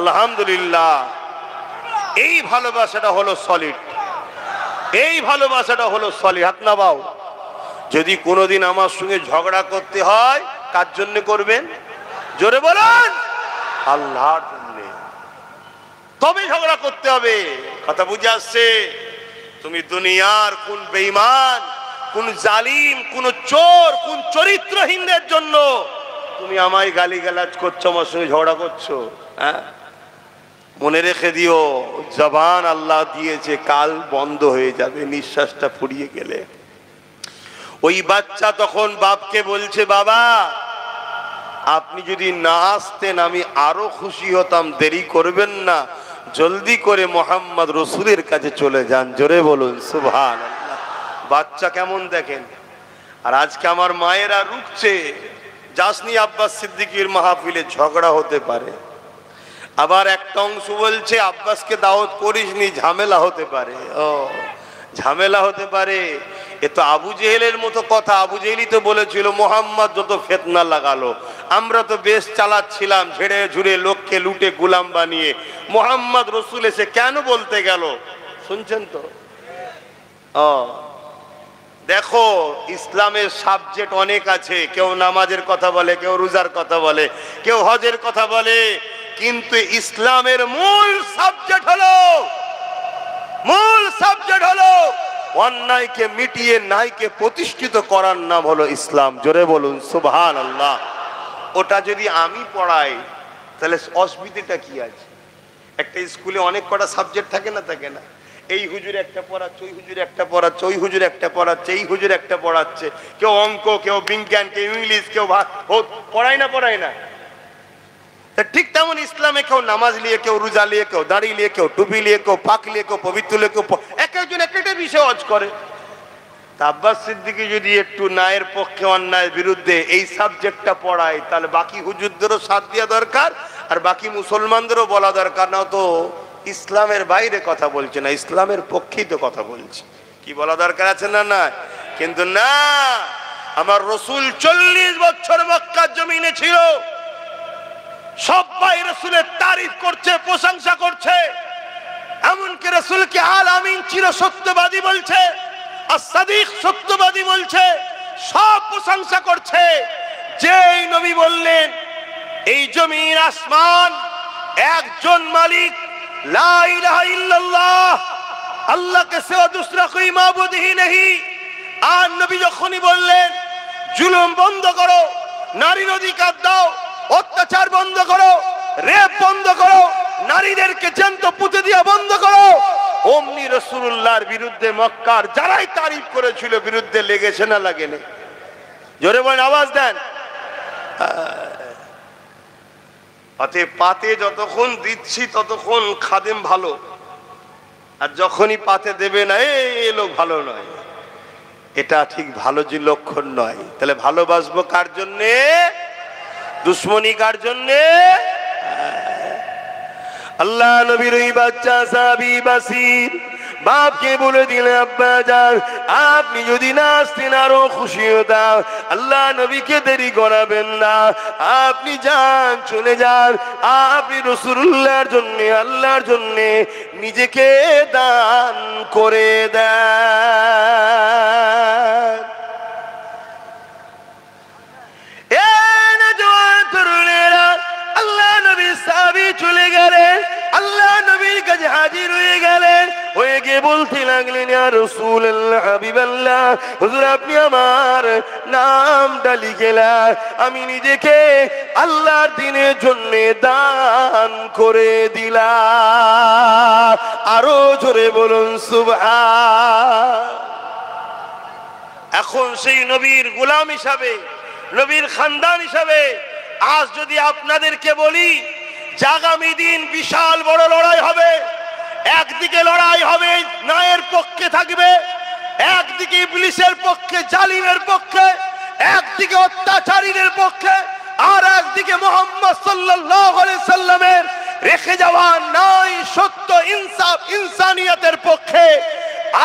আলহামদুলিল্লাহ। এই ভালোবাসাটা হলো সলিড, এই ভালোবাসাটা হলো সলিড। হাত নামাও। যদি কোনোদিন আমার সঙ্গে ঝগড়া করতে হয়, কার জন্য করবেন? জোরে বলেন, আল্লাহর জন্য। তবে ঝগড়া করতে হবে। কথা বুঝে আসছে? তুমি দুনিয়ার কোন বেঈমান, কোন জালিম, কোন চোর, কোন চরিত্রহীনদের জন্য তুমি আমায় গালিগালাজ করছো, আমার সঙ্গে ঝগড়া করছো? হ্যাঁ, মনে রেখে দিও, জবান আল্লাহ দিয়েছে, কাল বন্ধ হয়ে যাবে নিঃশ্বাসটা ফুরিয়ে গেলে। ওই বাচ্চা তখন বাপকে বলছে, বাবা আপনি যদি না আসতেন আমি আরো খুশি হতাম, দেরি করবেন না, জলদি করে মোহাম্মদ রসুলের কাছে চলে যান। জোরে বলুন সুবহানাল্লাহ। বাচ্চা কেমন দেখেন। আর আজকে আমার মায়েরা রুখছে, যাসনি আব্বাস সিদ্দিকীর মাহফিলে, ঝগড়া হতে পারে। আবার একটা অংশ বলছে আব্বাসকে দাওয়াত করিসনি, ঝামেলা হতে পারে। ও ঝামেলা হতে পারে, এ তো আবু জেহেলের মতো কথা। আবু জেহেলই তো বলেছিল মোহাম্মদ যত ফিতনা লাগালো, আমরা তো বেশ চালাচ্ছিলাম, ঝেড়ে ঝুড়ে লোককে লুটে গোলাম বানিয়ে। মোহাম্মদ রসুল এসে কেন বলতে গেল? শুনছেন তো? দেখো, ইসলামের সাবজেক্ট অনেক আছে। কেউ নামাজের কথা বলে, কেউ রোজার কথা বলে, কেউ হজের কথা বলে, কিন্তু ইসলামের মূল সাবজেক্ট হলো অন্যায়কে মিটিয়ে ন্যায়কে প্রতিষ্ঠিত করার নাম হলো ইসলাম। জোরে বলুন সুবহানাল্লাহ। ওটা যদি আমি পড়াই তাহলে অসুবিধাটা কি আছে? একটা স্কুলে অনেক কটা সাবজেক্ট থাকে না? থাকে না? এই হুজুর একটা পড়াচ্ছে, ওই হুজুর একটা পড়াচ্ছে, ওই হুজুর একটা পড়াচ্ছে, এই হুজুর একটা পড়াচ্ছে। কেউ অঙ্ক, কেউ বিজ্ঞান, কেউ ইংলিশ, কেউ পড়ায় না। ঠিক তেমন ইসলামে কেউ নামাজ নিয়ে, কেউ রোজা নিয়ে, কেউ দাড়ি নিয়ে, কেউ টুপি নিয়ে, কেউ পাক নিয়ে, কেউ পবিত্র নিয়ে, কেউ এক একজন এক একটা বিষয় হজ করে। তা আব্বাস সিদ্দিকী যদি একটু ন্যায়ের পক্ষে অন্যায়ের বিরুদ্ধে এই সাবজেক্টটা পড়ায়, তাহলে বাকি হুজুরদেরও সাথ দেওয়া দরকার, আর বাকি মুসলমানদেরও বলা দরকার। না তো ইসলামের বাইরে কথা বলছে না, ইসলামের পক্ষেই তো কথা বলছে। কি বলা দরকার আছে না? না, কিন্তু না, আমার রসুল 40 বছর মক্কার জমিনে ছিল, সবাই রসুলের তারিফ করছে, প্রশংসা করছে। এমনকি রসুলকে আল আমিন চির সত্যবাদী বলছে, as-সাদিক সত্যবাদী বলছে, সব প্রশংসা করছে। যেই নবী বললেন এই জমিন আসমান একজন মালিক, লা ইলাহা ইল্লাল্লাহ, আল্লাহ কে সিওয়া দুসরা কোই মাবুদ হি নেহি। আর নবী যখনই বললেন জুলুম বন্ধ করো, নারীর অধিকার দাও, অত্যাচার বন্ধ করো, রেপ বন্ধ করো, নারীদেরকে জ্যান্ত পুঁতে দিয়া বন্ধ করো, অমনি রাসূলুল্লাহর বিরুদ্ধে মক্কার যারাই তারিফ করেছিল বিরুদ্ধে লেগেছে না লাগেনি? জোরে বলেন, আওয়াজ দেন। অতএব পাতে যতক্ষণ দিচ্ছি ততক্ষণ খাদেম ভালো, আর যখনই পাতে দেবে না এই লোক ভালো নয়, এটা ঠিক ভালো যে লক্ষণ নয়। তাহলে ভালোবাসবো কার জন্যে? দুশ্মনী কার জন্যে? আল্লাহ নবীর ওই বাচ্চা সাহাবী বাসির বাপকে বলে দিলেন, আব্বা যান আপনি যদি না আসতেন আরো খুশি হতাম। আল্লাহ নবীকে দেরি করাবেন না, আপনি যান, চলে যান। আপনি রাসূলুল্লাহর জন্য, আল্লাহর জন্য নিজেকে দান করে দেন। আল্লাহ নবীর সাহাবী চলে গেলেন, আল্লাহ নবীর কাছে হাজির হয়ে গেলেন, হয়ে গিয়ে বলতে লাগলেন, ইয়া রাসূলুল্লাহ, হাবিবাল্লাহ, হুজুর আপনি আমার নামটা লিখেলেন, আমি নিজেকে আল্লাহর দ্বীনের জন্য দান করে দিলাম। আরো জোরে বলুন সুবহান। এখন সেই নবীর গোলাম হিসাবে, নবীর খানদান হিসাবে আজ যদি আপনাদেরকে বলি যে আগামী দিন বিশাল বড় লড়াই হবে, একদিকে লড়াই হবে ন্যায়ের পক্ষে থাকবে, একদিকে ইবলিসের পক্ষে, জালিমের পক্ষে, একদিকে অত্যাচারীদের পক্ষে, আর একদিকে মুহাম্মদ সাল্লাল্লাহু আলাইহি সাল্লামের রেখে যাওয়া ন্যায়, সত্য, ইনসাফ, ইনসানিয়তের পক্ষে।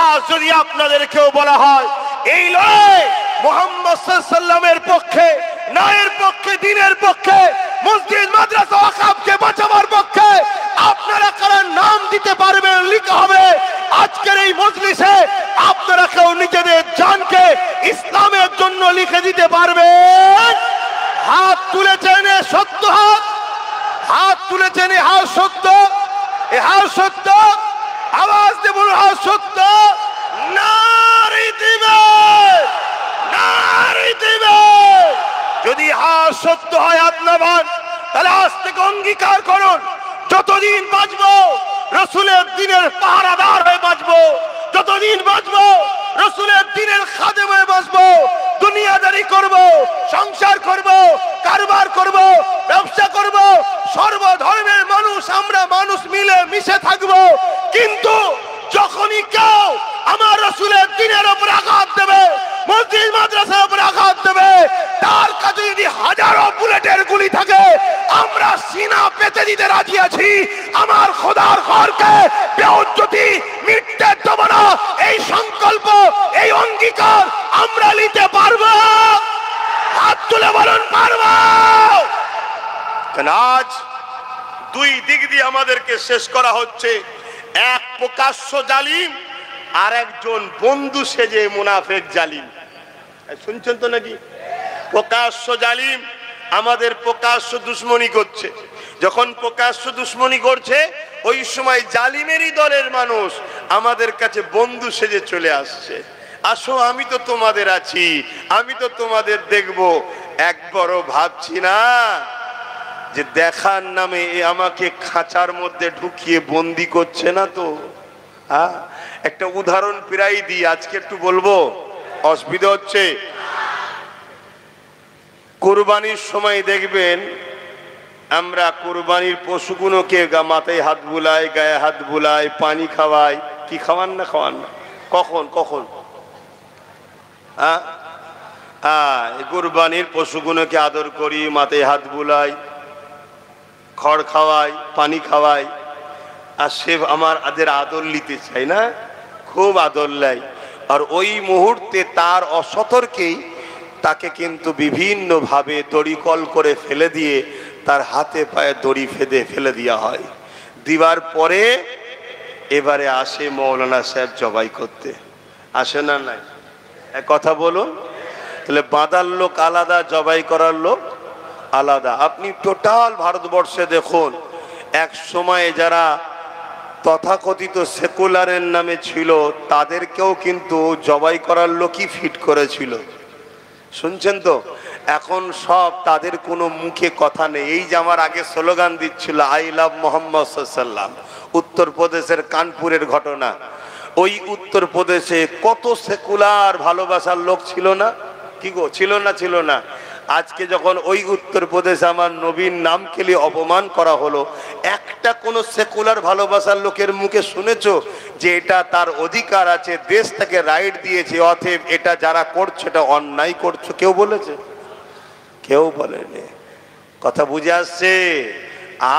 আজ যদি আপনাদেরকেও বলা হয় এই লড়াই মুহাম্মদ সাল্লাল্লাহু আলাইহি সাল্লামের পক্ষে, ন্যায়ের পক্ষে, দ্বীনের পক্ষে, মসজিদ মাদ্রাসা ওয়াকফকে বাঁচাবার পক্ষে, আপনারা কারা নাম দিতে পারবেন? লিখা হবে আজকের এই মজলিসে। আপনারা কেউ নিজেদের জানকে ইসলামের জন্য লিখে দিতে পারবেন? হাত তুলেছেন সত্য, হাত তুলেছেন, হাত সত্য, এ হাত সত্য, আওয়াজ দিয়ে বলুন হাত সত্য। নারী দিবে, নারী দিবে। যদি হাত সত্য হয় আপনার, তাহলে আজ থেকে অঙ্গীকার করুন যতদিন বাঁচবো রাসূলের দ্বীনের পাহারাদার হয়ে বাঁচবো, যতদিন বাঁচবো রাসূলের দ্বীনের খাদেম হয়ে বাঁচবো। দুনিয়াদারি করব, সংসার করব, কারবার করব, ব্যবসা করব, সর্বধর্মের মানুষ আমরা মানুষ মিলে মিশে থাকবো। কিন্তু যখনই কেউ আমার রাসূলের দ্বীনের উপর আঘাত মসজিদ মাদ্রাসার উপরে আঘাত দেবে, তার কাছে যদি হাজারো বুলেটের গুলি থাকে আমরা সিনা পেতে দিতে রাজি আছি। আমার খোদার ঘরকে বেইজ্জতি মিটতে দেব না, এই সংকল্প, এই অঙ্গীকার আমরা নিতে পারবো। হাত তুলে বলুন পারবো। আজ দুই দিক দিয়ে আমাদেরকে শেষ করা হচ্ছে, এক প্রকাশ্য জালিম আর একজন বন্ধু সেজে মুনাফেক জালিম। শুনছেন তো নাকি? প্রকাশ্য জালিম আমাদের প্রকাশ্য দুশ্মনী করছে, যখন প্রকাশ্য দুশ্মনী করছে ওই সময় জালিমেরই দলের মানুষ আমাদের কাছে বন্ধু সেজে চলে আসছে। আসো আমি তো তোমাদের আছি, আমি তো তোমাদের দেখব। একবারও ভাবছি না যে দেখার নামে আমাকে খাঁচার মধ্যে ঢুকিয়ে বন্দি করছে না তো। একটা উদাহরণ প্রায় দিই, আজকে একটু বলবো, অসুবিধা হচ্ছে? কুরবানির সময় দেখবেন আমরা কুরবানির পশুগুলোকে মাথায় হাত বুলাই, গায়ে হাত বুলাই, পানি খাওয়াই। কি খাওয়ান না? খাওয়ান না? কখন কখন? কুরবানির পশুগুলোকে আদর করি, মাথায় হাত বুলাই, খড় খাওয়াই, পানি খাওয়াই, আর সে আমাদের আদর নিতে চাই না, খুব আদর লাই। আর ওই মুহূর্তে তার অসতর্কেই তাকে কিন্তু বিভিন্ন ভাবে দড়িকল করে ফেলে দিয়ে তার হাতে পায়ে দড়ি ফেলে দেওয়া হয়। দিবার পরে এবারে আসে মৌলানা সাহেব জবাই করতে, আসে না? নাই? এক কথা বলুন, তাহলে বাঁধার লোক আলাদা, জবাই করার লোক আলাদা। আপনি টোটাল ভারতবর্ষে দেখুন, এক সময়ে যারা তথাকথিত সেকুলারের নামে ছিল তাদেরকেও কিন্তু জবাই করার লোকই ফিট করেছিল। শুনছেন তো? এখন সব তাদের কোনো মুখে কথা নেই। এই যে আমার আগে স্লোগান দিচ্ছিল আই লাভ মোহাম্মদ সাল্লাম, উত্তরপ্রদেশের কানপুরের ঘটনা। ওই উত্তরপ্রদেশে কত সেকুলার ভালোবাসার লোক ছিল না? কি গো, ছিল না? ছিল না? আজকে যখন ওই উত্তরপ্রদেশে আমার নবীর নাম খেলে অপমান করা হলো, একটা কোনো সেকুলার ভালোবাসার লোকের মুখে শুনেছো যে এটা তার অধিকার আছে, দেশ তাকে রাইট দিয়েছে, অতএব এটা যারা করছে এটা অন্যায় করছো? কেউ বলেছে? কেউ বলেনি। কথা বুঝে আসছে?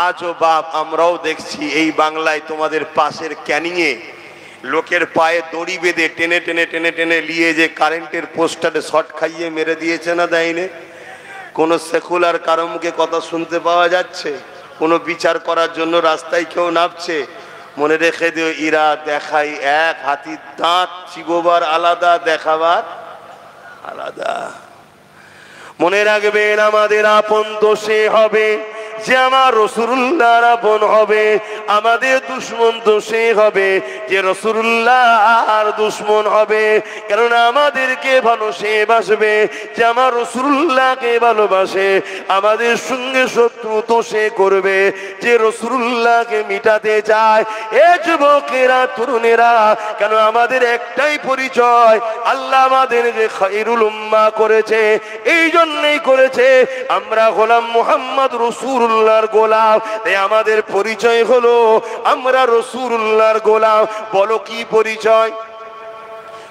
আজও বাপ আমরাও দেখছি এই বাংলায় তোমাদের পাশের ক্যানিংয়ে লোকের পায়ে দড়ি বেঁধে টেনে টেনে টেনে টেনে নিয়ে যে কারেন্টের পোস্টারে শর্ট খাইয়ে মেরে দিয়েছে না, দেয়নি? কোন সেকুলার কারো মুখে কথা শুনতে পাওয়া যাচ্ছে? কোনো বিচার করার জন্য রাস্তায় কেউ নামছে? মনে রেখে দিও, ইরা দেখাই এক, হাতির দাঁত চিবোবার আলাদা, দেখাবার আলাদা। মনে রাখবেন আমাদের আপন তো সে হবে যে আমার রাসূলুল্লাহর আপন হবে, আমাদের দুশমন তো সে হবে যে রাসূলুল্লাহর দুশমন হবে। কারণ আমাদেরকে ভালো সে বাসবে যে আমার রাসূলুল্লাহকে ভালোবাসে, আমাদের সঙ্গে শত্রু তো সে করবে যে রাসূলুল্লাহকে মিটাতে চায়। এ যুবকেরা, তরুণেরা, কেন আমাদের একটাই পরিচয়, আল্লাহ আমাদেরকে খায়রুল উম্মাহ করেছে, এই জন্যই করেছে আমরা গোলাম মুহাম্মদ রাসূলুল্লাহর গোলাম। তাই আমাদের পরিচয় হলো আমরা রাসূলুল্লাহর গোলাম। বলো কি পরিচয়?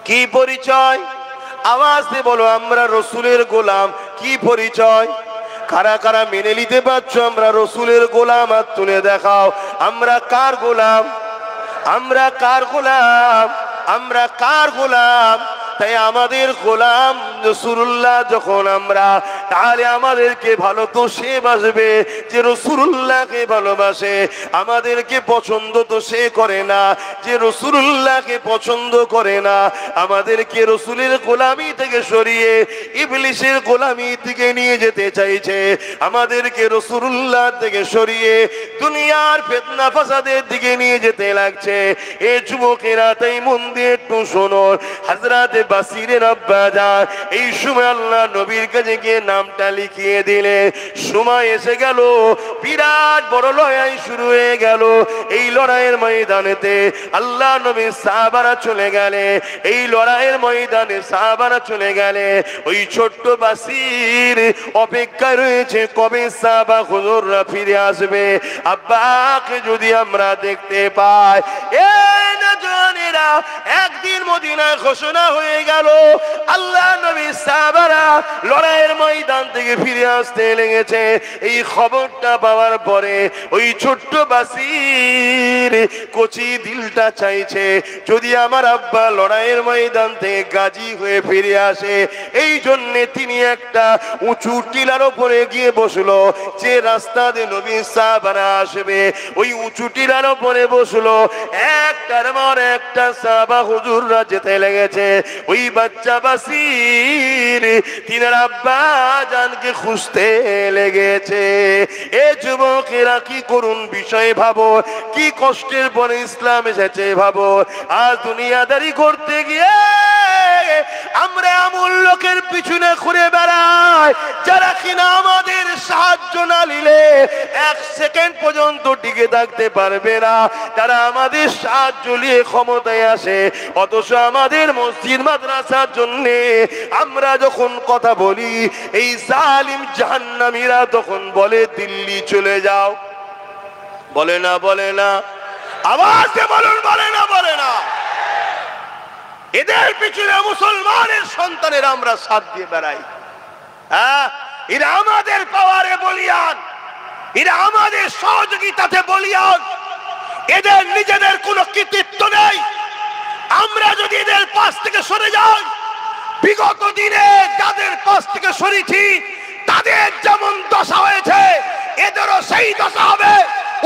কি পরিচয়? আওয়াজ দিয়ে বলো, আমরা রাসূলের গোলাম। কি পরিচয়? কারা কারা মেনে নিতে পারছো আমরা রাসূলের গোলাম? হাত তুলে দেখাও। আমরা কার গোলাম? আমরা কার গোলাম? আমরা কার গোলাম? তাই আমাদের গোলাম রাসূলুল্লাহ যখন আমরা, তাহলে আমাদেরকে ভালো তো সে বাসবে যে রাসূলুল্লাহকে ভালোবাসে। আমাদেরকে পছন্দ তো সে করে না যে রাসূলুল্লাহকে পছন্দ করে না। আমাদেরকে রাসূলের গোলামি থেকে সরিয়ে ইবলিসের গোলামি থেকে নিয়ে যেতে চাইছে। আমাদেরকে রাসূলুল্লাহ থেকে সরিয়ে দুনিয়ার ফিতনা ফাসাদের দিকে নিয়ে যেতে লাগছে। এ যুবকেরা, তাই মন দিয়ে একটু শোনো। হযরত বাসিরের আব্বা যান এই সময় আল্লাহ নবীর কাছে গিয়ে নামটা লিখিয়ে দিলে। সময় এসে গেল, বিরাট বড় লড়াই শুরু হয়ে গেল। এই লড়াইয়ের ময়দানেতে আল্লাহ নবীর সাহাবারা চলে গেলে, এই লড়াইয়ের ময়দানে সাহাবারা চলে গেলে। ওই ছোট্ট বাসির অপেক্ষায় রয়েছে কবে সাহাবা হুজুররা ফিরে আসবে। আব্বাকে যদি আমরা দেখতে পাই, এই না জানেরা, একদিন মদিনায় ঘোষণা হয়ে গেল, আল্লাহ নবী সাহাবারা লড়াইয়ের ময়দান থেকে ফিরে আসতে লেগেছে। এই খবরটা পাওয়ার পরে ওই ছোট্ট বাসির কচি দিলটা চাইছে যদি আমার আব্বা লড়াইয়ের ময়দান থেকে গাজী হয়ে ফিরে আসে। এই জন্যে তিনি একটা উঁচু টিলার উপরে গিয়ে বসলো, যে রাস্তা দিয়ে নবী সাহাবারা আসবে ওই উঁচু টিলার উপরে বসলো। একটার পর একটা সাহাবা হুজুররা যেতে লেগেছে। ওই বাচ্চা বাসির তিনার আব্বা জানকে খুঁজতে লেগেছে। এ যুবকেরা কি করুন বিষয় ভাবো, কি কষ্টের পরে ইসলাম এসেছে ভাবো। আজ দুনিয়াদারি করতে গিয়ে আমরা এমন লোকের পিছনে ঘুরে বেড়াই যারা কিনা আমাদের সাহায্য না নিলে এক সেকেন্ড পর্যন্ত টিকে থাকতে পারবে না। তারা আমাদের সাহায্য নিয়ে ক্ষমতায় আসে, অথচ আমাদের মসজিদ মাদ্রাসার জন্য আমরা যখন কথা বলি এই জালিম জাহান্নামীরা তখন বলে দিল্লি চলে যাও। বলে না? বলে না? আওয়াজে বলুন, বলে না? বলে না? এদের পিছনে মুসলমানের সন্তানের আমরা সাথ দিয়ে বেড়াই। হ্যাঁ, এরা আমাদের পাওয়ারে বলিয়ান, এরা আমাদের সহযোগিতাতে বলিয়ান। এদের নিজেদের কোনো কৃতিত্ব নেই। আমরা যদি এদের পাশ থেকে সরে যাই, বিগত দিনে যাদের পাশ থেকে সরেছি তাদের যেমন দশা হয়েছে এদেরও সেই দশা হবে।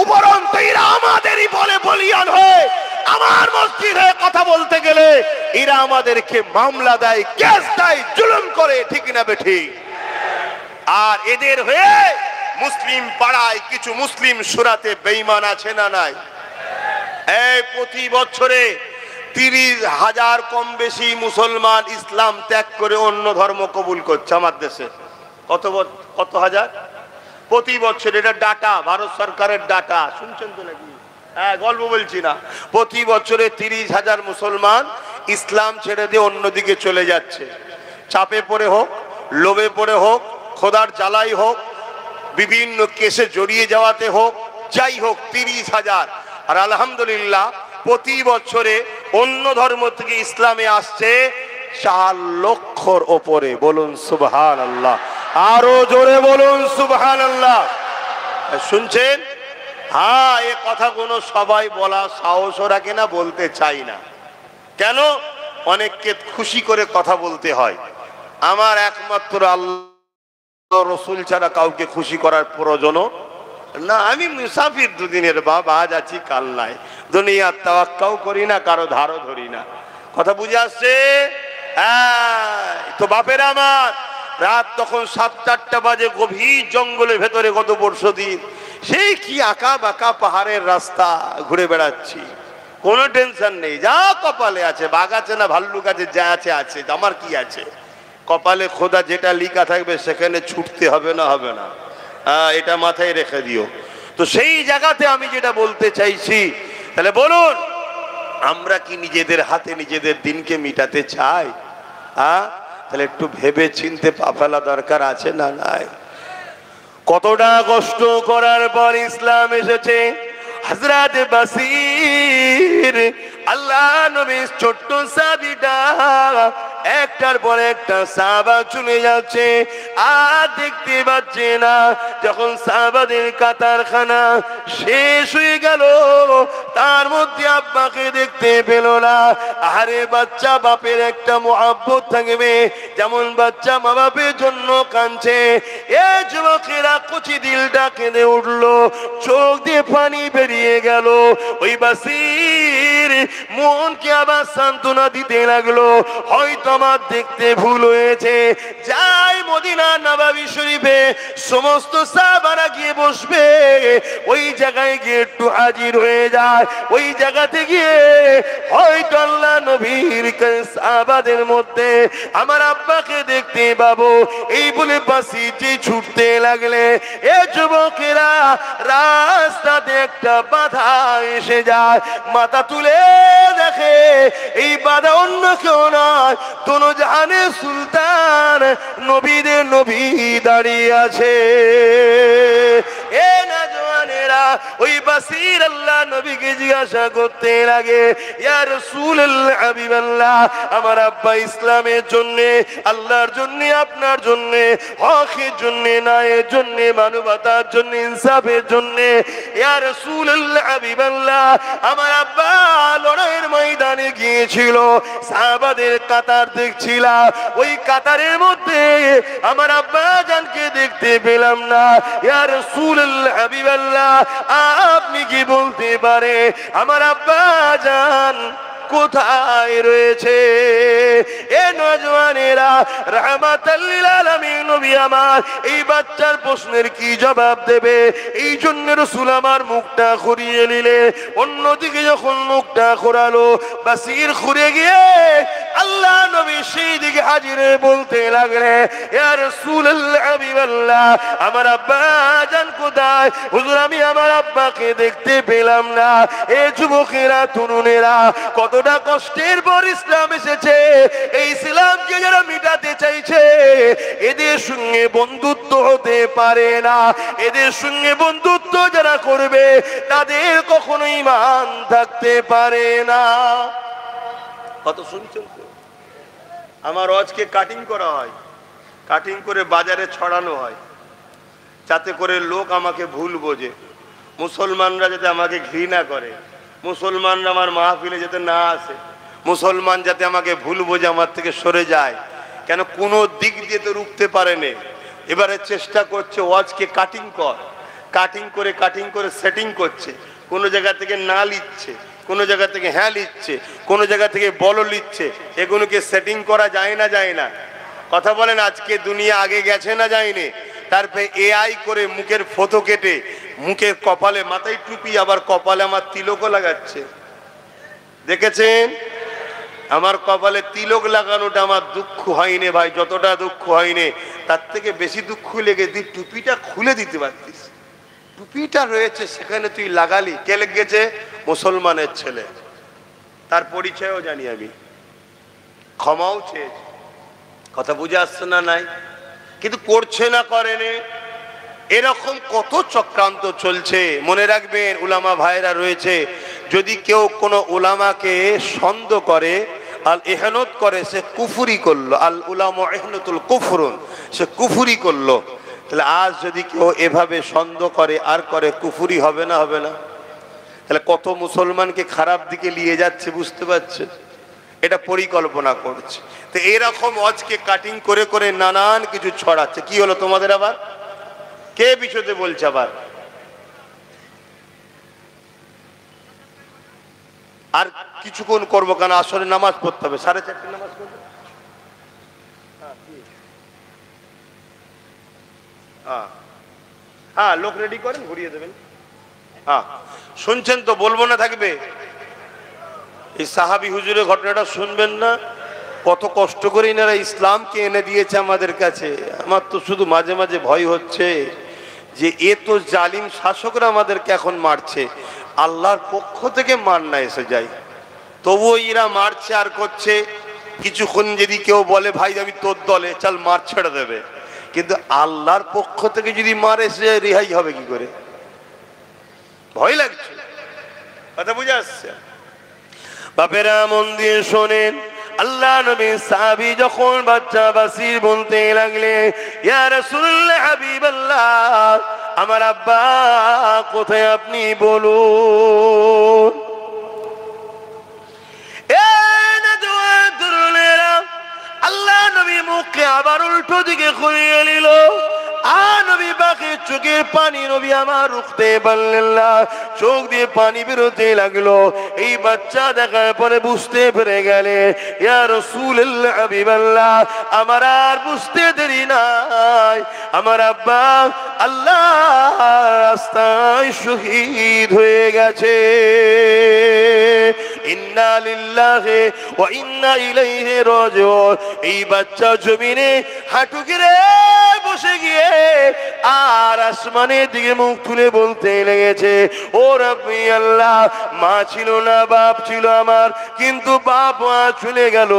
উপরন্তু এরা আমাদেরই বলে বলিয়ান হয়ে আমার মসজিদে কথা বলতে গেলে এরা আমাদেরকে মামলা দেয়, কেস দেয়, জুলুম করে। ঠিক না বেঠিক? আর এদের হয়ে মুসলিম পাড়ায় কিছু মুসলিম সুরাতে বেঈমান আছে না নাই? এই প্রতি বছরে 30,000 কম বেশি মুসলমান ইসলাম ত্যাগ করে অন্য ধর্ম কবুল করছে আমার দেশে। কত হাজার প্রতি বছর? এটা ডাটা, ভারত সরকারের ডাটা। শুনছেন তো নাকি? হ্যাঁ, গল্প বলছি না। প্রতি বছরে 30,000 মুসলমান ইসলাম ছেড়ে দিয়ে অন্যদিকে চলে যাচ্ছে। চাপে পড়ে হোক, লোভে পড়ে হোক, খোদার জ্বালাই হোক, বিভিন্ন কেসে জড়িয়ে যাওয়াতে হোক, যাই হোক 30,000। আর আলহামদুলিল্লাহ প্রতি বছরে অন্য ধর্ম থেকে ইসলামে আসছে 4 লক্ষর ওপরে। বলুন সুবহানাল্লাহ, আরো জোরে বলুন সুবহানাল্লাহ। শুনছেন? হ্যাঁ, এ কথা কোনো সবাই বলা সাহসও রাখে না, বলতে চাই না। কেন? অনেককে খুশি করে কথা বলতে হয়। আমার একমাত্র আল্লাহ রসুল ছাড়া কাউকে খুশি করার প্রয়োজনও না। আমি মুসাফির, দুদিনের বাপ, আজ আছি কাল নাই। দুনিয়ার তাওয়াক্কাও করি না, কারো ধারও ধরি না। কথা বুঝে আসছে? হ্যাঁ, তো বাপের আমার রাত তখন 7-8টা বাজে, গভীর জঙ্গলের ভেতরে গত বর্ষদিন সেই কি আঁকা বাঁকা পাহাড়ের রাস্তা ঘুরে বেড়াচ্ছি। কোনো টেনশন নেই, যা কপালে আছে, বাঘ আছে না ভাল্লুক আছে, যা আছে আছে, আমার কি আছে। কপালে খোদা যেটা লিখা থাকবে সেখানে ছুটতে হবে না, হবে না। এটা মাথায় রেখে দিও। তো সেই জায়গাতে আমি যেটা বলতে চাইছি, তাহলে বলুন আমরা কি নিজেদের হাতে নিজেদের দিনকে মিটাতে চাই? তাহলে একটু ভেবে চিনতে পা ফেলা দরকার আছে না নাই? কতটা কষ্ট করার পর ইসলাম এসেছে। হযরত বাসির আল্লাহ নবীর ছোট্ট সাহাবীটা একটার পর একটা সাহাবা চলে যাচ্ছে, আর দেখতে পাচ্ছে না। যখন সাহাবাদের কাতারখানা শেষ হয়ে গেল, তার মধ্যে আব্বাকে দেখতে পেল না। আরে বাচ্চা বাপের একটা মুহাব্বত থাকবে, যেমন বাচ্চা মা বাপের জন্য কাঁদছে। এ যুবকেরা কচি দিলটা কেঁদে উঠলো, চোখ দিয়ে পানি বেরিয়ে গেল। ওই বাসির মনকে আবার সান্ত্বনা দিতে লাগলো, হয়তো আমার দেখতে ভুল হয়েছে। যাই মদিনা নববী শরীফে সমস্ত সাহাবারা গিয়ে বসবে, ওই জায়গায় গিয়ে একটু হাজির হয়ে যায়। ওই জায়গাতে গিয়ে হয়তো আল্লাহ নবীর সাহাবাদের মধ্যে আমার আব্বাকে দেখতে পাবো, এই বলে বাসিটি ছুটতে লাগলে। এ যুবকেরা রাস্তাতে একটা বাধা এসে যায়, মাথা তুলে দেখে এই বাধা অন্য কেউ নয়, দোনো জাহানের সুলতান নবীদের নবী দাঁড়িয়ে আছে। এ নওজওয়ানেরা, ওই বাসির আল্লাহ নবীকে জিজ্ঞাসা করতে লাগে, ইয়া রাসূলুল্লাহ হাবিবাল্লাহ, আমার আব্বা ইসলামের জন্য, আল্লাহর জন্য, আপনার জন্য, হকের জন্য, ন্যায়ের জন্য, মানবতার জন্য, ইনসাফের জন্য, ইয়া রাসূলুল্লাহ হাবিবাল্লাহ, আমার আব্বা লড়াইয়ের ময়দানে গিয়েছিল, সাহাবাদের কাতার দেখছিলাম, ওই কাতারের মধ্যে আমার আব্বা জানকে দেখতে পেলাম না। ইয়া রাসূলুল্লাহ হাবিবাল্লাহ, আপনি কি বলতে পারে আমার আব্বা জান কোথায় রয়েছে? এ নওজওয়ানেরা, রাহমাতাল লিল আলামিন নবী আমার এই বাচ্চার প্রশ্নের কি জবাব দেবে? এই জন্য রাসূল আমার মুখটা ঘুরিয়ে নিলে, অন্যদিকে যখন মুখটা ঘোরালো, বাসির ঘুরে গিয়ে আল্লাহ নবী সেই দিকে হাজির বলতে লাগলে, ইয়া রাসূলুল্লাহ হাবিবাল্লাহ, আমার আব্বা জান কোথায়? হুজুর, আমি আমার আব্বাকে দেখতে পেলাম না। এ যুবকেরা, তরুণেরা, কতটা কষ্টের পর ইসলাম এসেছে। এই ইসলামকে যারা মিটাতে চাইছে, এদের সঙ্গে বন্ধুত্ব হতে পারে না। এদের সঙ্গে বন্ধুত্ব যারা করবে, তাদের কখনো ঈমান থাকতে পারে না। কত শুনছেন তো? আমার আজকে কাটিং করা হয়, কাটিং করে বাজারে ছড়ানো হয়, যাতে করে লোক আমাকে ভুল বোঝে, মুসলমানরা যাতে আমাকে ঘৃণা করে, মুসলমানরা আমার মাহফিলে যাতে না আসে, মুসলমান যাতে আমাকে ভুল বোঝে, আমার থেকে সরে যায়। কেন? কোনো দিক দিয়ে তো রুখতে পারেনি। এবারে চেষ্টা করছে ওয়াজকে কাটিং কর, কাটিং করে সেটিং করছে। কোনো জায়গা থেকে না লিখছে, কোনো জায়গা থেকে হ্যাঁ লিখছে, কোনো জায়গা থেকে বলো লিখছে। এগুলোকে সেটিং করা যায় না? যায় না? কথা বলেন। আজকে দুনিয়া আগে গেছে না যায়নি? তারপরে এআই করে মুখের ফটো কেটে মুখের কপালে, মাথায় টুপি, আবার কপালে আমার তিলকও লাগাচ্ছে। দেখেছেন? আমার কপালে তিলক লাগানোটা আমার দুঃখ হয়নি ভাই, যতটা দুঃখ হয়নি তার থেকে বেশি দুঃখ লেগেছে। টুপিটা খুলে দিতে পারতিস, টুপিটা রয়েছে সেখানে তুই লাগালি। কে লেগেছে? মুসলমানের ছেলে। তার পরিচয়ও জানি আমি, ক্ষমাও চেয়েছি। কথা বুঝে আসছে না? নাই, কিন্তু করছে না, করেনি। এরকম কত চক্রান্ত চলছে। মনে রাখবেন, উলামা ভাইরা রয়েছে, যদি কেউ কোনো উলামাকে সন্দেহ করে, আল ইহনত করে, সে কুফরি করলো। আল উলামা ইহনতুল কুফরুন, সে কুফরি করলো। তাহলে আজ যদি কেউ এভাবে সন্দেহ করে আর করে, কুফরি হবে না? হবে না? তাহলে কত মুসলমানকে খারাপ দিকে নিয়ে যাচ্ছে, বুঝতে পারছে? এটা পরিকল্পনা করছে। তো এরকম আজকে কাটিং করে করে নানান কিছু ছড়াচ্ছে। কি হলো তোমাদের আবার? কে বিষয়তে বলছে আবার? আর কিছুক্ষণ করবো, কেন আসলে নামাজ পড়তে হবে, 4:30 নামাজ পড়বে। হ্যাঁ, লোক রেডি করেন, ঘুরিয়ে দেবেন। হ্যাঁ, শুনছেন তো? বলবো না থাকবে? এই সাহাবী হুজুরের ঘটনাটা শুনবেন না? কত কষ্ট করে এনারা ইসলামকে এনে দিয়েছে আমাদের কাছে। আমার তো শুধু মাঝে মাঝে ভয় হচ্ছে যে এ তো জালিম শাসকরা আমাদেরকে এখন মারছে, আল্লাহর পক্ষ থেকে মার না এসে যায়, তবুও এরা মারছে আর করছে। কিছুক্ষণ যদি কেউ বলে ভাই আমি তোর দলে, চল মার ছেড়ে দেবে, কিন্তু আল্লাহর পক্ষ থেকে যদি মার এসে যায়, রেহাই হবে কি করে? ভয় লাগছে। কথা বুঝে আসছে? বাপেরা মন দিয়ে শোনেন, আল্লাহ নবী সাহাবী যখন বাচ্চা বাসির বলতে লাগলে, ইয়া রাসূলুল্লাহ হাবিবাল্লাহ, আমার আব্বা কোথায় আপনি বলুন। আল্লাহ নবী মুখকে আবার উল্টো দিকে ঘুরিয়ে নিল। নবী বাকি চোখের পানি নবী আমার রুখতে পারলেন না, চোখ দিয়ে পানি বেরোতে লাগলো। এই বাচ্চা দেখার পরে বুঝতে পেরে গেলে, ইয়া রাসূলুল্লাহ হাবিবাল্লাহ, আমার আর বুঝতে দেরি নাই, আমার আব্বা আল্লাহ রাস্তায় শহীদ হয়ে গেছে। ইন্না লিল্লাহি ওয়া ইন্না ইলাইহি রাজিউন। এই বাচ্চা জমিনে হাঁটু গেড়ে বসে গিয়ে আর আসমানের দিকে মুখ তুলে বলতে লেগেছে, ও রব্বি আল্লাহ, মা ছিল না, বাপ ছিল আমার, কিন্তু বাপ মা চলে গেল।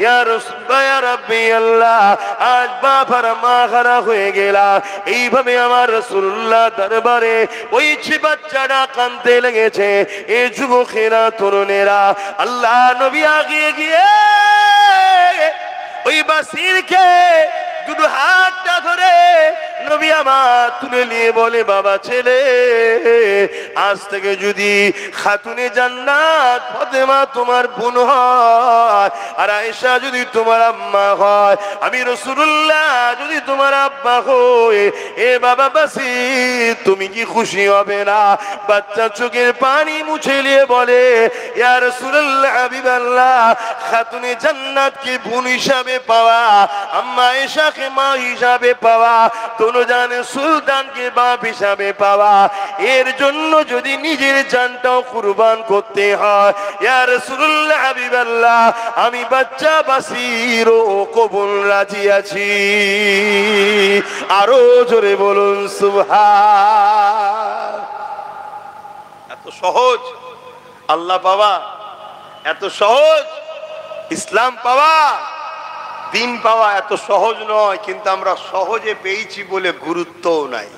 ইয়া রাসূলুল্লাহ, ইয়া রব্বি আল্লাহ, আজ বাপ আর মা হারা হয়ে গেলাম। এইভাবে আমার রাসূলুল্লাহ দরবারে ওই বাচ্চাটা কাঁদতে লেগেছে। এই যুবকেরা, তরুণেরা, আল্লাহ নবী আগিয়ে গিয়ে ওই বাসিরকে দুটো হাতটা ধরে নবী আমার তুলে নিয়ে বলে, বাবা ছেলে, আজ থেকে যদি খাতুনে জান্নাত ফাতেমা তোমার বোন হয়, আর আয়েশা যদি তোমার আম্মা হয়, আমি রাসূলুল্লাহ যদি তোমার আব্বা হই, এ বাবা বাসির তুমি কি খুশি হবে না? বাচ্চা চোখের পানি মুছে নিয়ে বলে, ইয়া রাসূলুল্লাহ, হাবিবাল্লাহ, খাতুনে জান্নাতকে বোন হিসাবে পাওয়া, আম্মা আয়েশাকে মা হিসাবে পাওয়া, জানে সুলতানকে বাপ হিসাবে পাওয়া, এর জন্য যদি নিজের জানটাও কুরবান করতে হয়, ইয়া রাসূলুল্লাহ, হাবিবাল্লাহ, আমি বাচ্চা বাসিরও কবুল রাজি আছি। আরো জোরে বলুন সুবহান। এত সহজ আল্লাহ পাওয়া, এত সহজ ইসলাম পাওয়া, দিন পাওয়া এত সহজ নয়, কিন্তু আমরা সহজে পেয়েছি বলে গুরুত্বও নাই,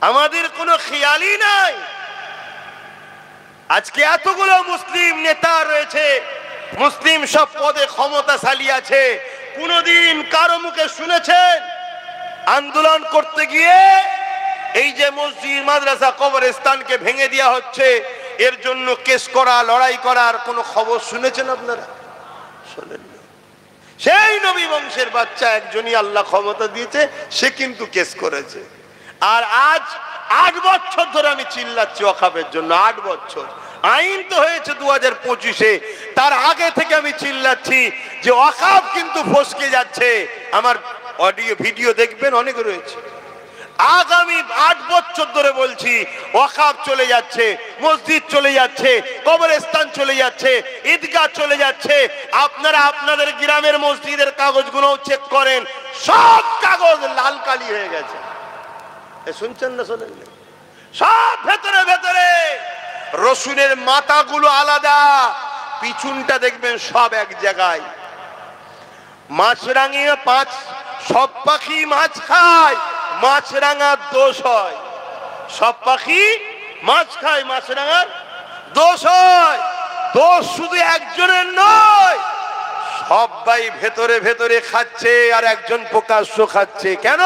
আমাদের কোনো খেয়ালই নাই। আজকে এতগুলো মুসলিম নেতা রয়েছে, মুসলিম সব পদে ক্ষমতাশালী আছে, কোনদিন কারো মুখে শুনেছেন আন্দোলন করতে গিয়ে এই যে মসজিদ, মাদ্রাসা, কবরস্থানকে ভেঙে দেওয়া হচ্ছে, এর জন্য কেস করা, লড়াই করার কোনো খবর শুনেছেন আপনারা? শোনেন। সেই নবী বংশের বাচ্চা একজনই আল্লাহ ক্ষমতা দিয়েছে, সে কিন্তু কেস করেছে। আর আজ 8 বছর ধরে আমি চিল্লাচ্ছি ওয়াকফের জন্য, 8 বছর। আইন তো হয়েছে 2025-এ, তার আগে থেকে আমি চিল্লাচ্ছি যে ওয়াকফ কিন্তু ফসকে যাচ্ছে। আমার অডিও ভিডিও দেখবেন, অনেক রয়েছে। আগামী 8 বছর ধরে বলছি ওয়াকফ চলে যাচ্ছে, মসজিদ চলে যাচ্ছে, কবরস্থান চলে যাচ্ছে, ঈদগাহ চলে যাচ্ছে। আপনারা আপনাদের গ্রামের মসজিদের কাগজগুলো চেক করেন, সব কাগজ লাল কালি হয়ে গেছে। শুনছেন না? শোনেন? সব ভেতরে ভেতরে রসুনের মাথাগুলো আলাদা, পিছনটা দেখবেন সব এক জায়গায়। মাছরাঙিয়া সব পাখি মাছ খায়, মাছরাঙার দোষ হয়। সব পাখি মাছ খায়, মাছরাঙার দোষ হয়। দোষ শুধু একজনের নয়, সবাই ভেতরে ভেতরে খাচ্ছে, আর একজন প্রকাশ্য খাচ্ছে। কেন?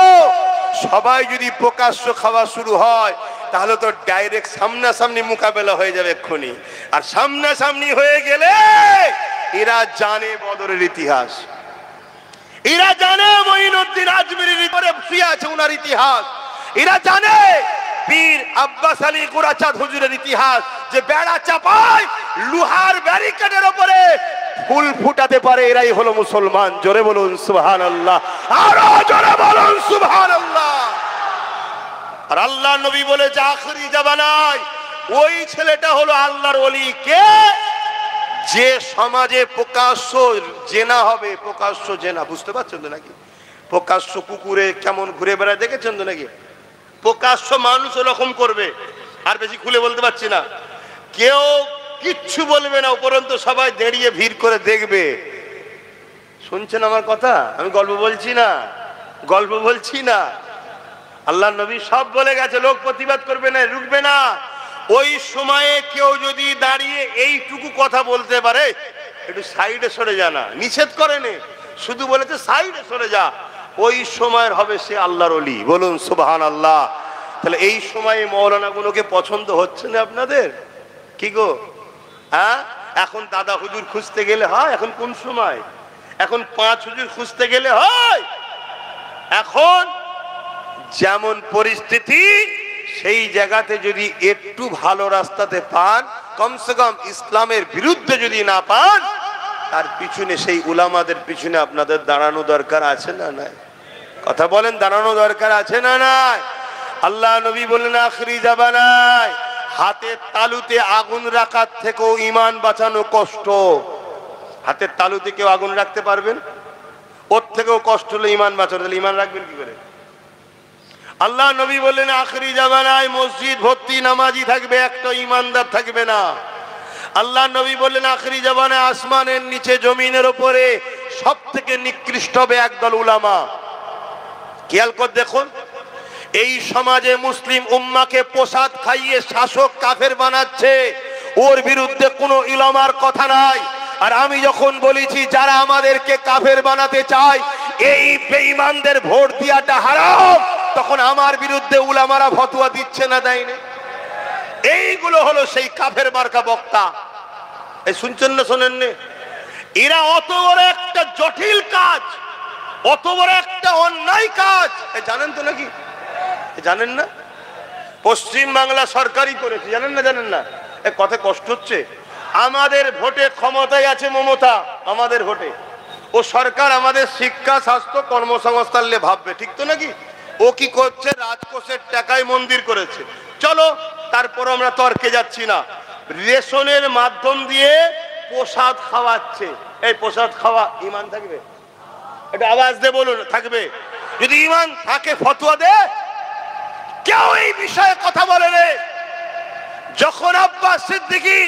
সবাই যদি প্রকাশ্য খাওয়া শুরু হয়, তাহলে তো ডাইরেক্ট সামনাসামনি মোকাবেলা হয়ে যাবে এক্ষুনি। আর সামনাসামনি হয়ে গেলে এরা জানে বদরের ইতিহাস, এরা জানে মঈনুদ্দিন আজমিরের উপরে শুয়ে আছে ওনার ইতিহাস, এরা জানে পীর আব্বাস আলী গোরাচাঁদ হুজুরের ইতিহাস, যে বেড়া চাপায় লোহার ব্যারিকেডের উপরে ফুল ফুটাতে পারে, এরাই হলো মুসলমান। জোরে বলুন সুবহানাল্লাহ, আরো জোরে বলুন সুবহানাল্লাহ। আর আল্লাহ নবী বলেছে আখিরি জামানায় ওই ছেলেটা হলো আল্লাহর ওলি। কে? যে সমাজে প্রকাশ্য জেনা হবে, প্রকাশ্য জেনা, বুঝতে পারছেন তো নাকি? প্রকাশ্য কুকুরে কেমন ঘুরে বেড়ায় দেখেছেন তো নাকি? প্রকাশ্য মানুষ ওরকম করবে। আর বেশি খুলে বলতে পারছি না, কেউ কিচ্ছু বলবে না, উপরন্তু সবাই দাঁড়িয়ে ভিড় করে দেখবে। শুনছেন আমার কথা? আমি গল্প বলছি না, গল্প বলছি না। আল্লাহ নবী সব বলে গেছে, লোক প্রতিবাদ করবে না, রুখবে না। ওই সময়ে কেউ যদি দাঁড়িয়ে এইটুকু কথা বলতে পারে, একটু সাইডে সরে যা, না নিষেধ করেনি, শুধু বলেছে সাইডে সরে যা, ওই সময়ের হবে সে আল্লাহর ওলি। বলুন সুবহানাল্লাহ। তাহলে এই সময়ে মৌলানা গুলোকে পছন্দ হচ্ছে না আপনাদের? কি গো, হ্যাঁ? এখন দাদা হুজুর খুঁজতে গেলে হয়? এখন কোন সময়? এখন 5 হুজুর খুঁজতে গেলে হয়? এখন যেমন পরিস্থিতি, সেই জায়গাতে যদি একটু ভালো রাস্তাতে পান, কমসে কম ইসলামের বিরুদ্ধে যদি না পান, তার পিছনে সেই উলামাদের পিছনে আপনাদের দাঁড়ানো দরকার আছে না নাই? কথা বলেন, দাঁড়ানো দরকার আছে না নাই? আল্লাহ নবী বললেন আখিরি জামানায় হাতের তালুতে আগুন রাখার থেকেও ঈমান বাঁচানো কষ্ট। হাতের তালুতে কেউ আগুন রাখতে পারবেন? ওর থেকেও কষ্ট হলো ইমান বাঁচানো, তাহলে ইমান রাখবেন কি করে? আল্লাহ নবী বললেন আখরি জামানায় মসজিদ ভর্তি নামাজি থাকবে, একটা ইমানদার থাকবে না। আল্লাহ নবী বললেন আখরি জামানায় আসমানের নিচে জমিনের উপরে সব থেকে নিকৃষ্ট হবে একদল উলামা। খেয়াল করে দেখুন, এই সমাজে মুসলিম উম্মাকে প্রসাদ খাইয়ে শাসক কাফের বানাচ্ছে, ওর বিরুদ্ধে কোনো উলামার কথা নাই। আর আমি যখন বলেছি যারা আমাদেরকে কাফের বানাতে চায় এই বেঈমানদের ভোট দেওয়াটা হারাম, তখন আমার বিরুদ্ধে উলামারা ফতোয়া দিচ্ছে না, দেয়নি? এইগুলো হলো সেই কাফের মার্কা বক্তা। এই শুনছেন না শোনেন না? এরা অত বড় একটা জটিল কাজ, অত বড় একটা অন্যায় কাজ জানেন তো নাকি? জানেন না? পশ্চিম বাংলা সরকারই করেছে, জানেন না? জানেন না? কথা কষ্ট হচ্ছে। আমাদের ভোটে ক্ষমতায় আছে মমতা, আমাদের ভোটে ও সরকার আমাদের শিক্ষা স্বাস্থ্য কর্মসংস্থান নিয়ে ভাববে, ঠিক তো নাকি? ও কি করছে? রাজকোষের টাকায় মন্দির করেছে। চলো, তারপর আমরা তর্কে যাচ্ছি না। রেশনের মাধ্যম দিয়ে প্রসাদ খাওয়াচ্ছে। এই প্রসাদ খাওয়া ইমান থাকবে? এটা আওয়াজ দিয়ে বলুন, থাকবে? যদি ইমান থাকে ফতোয়া দে। কেউ এই বিষয়ে কথা বলে রে। যখন আব্বাস সিদ্দিকী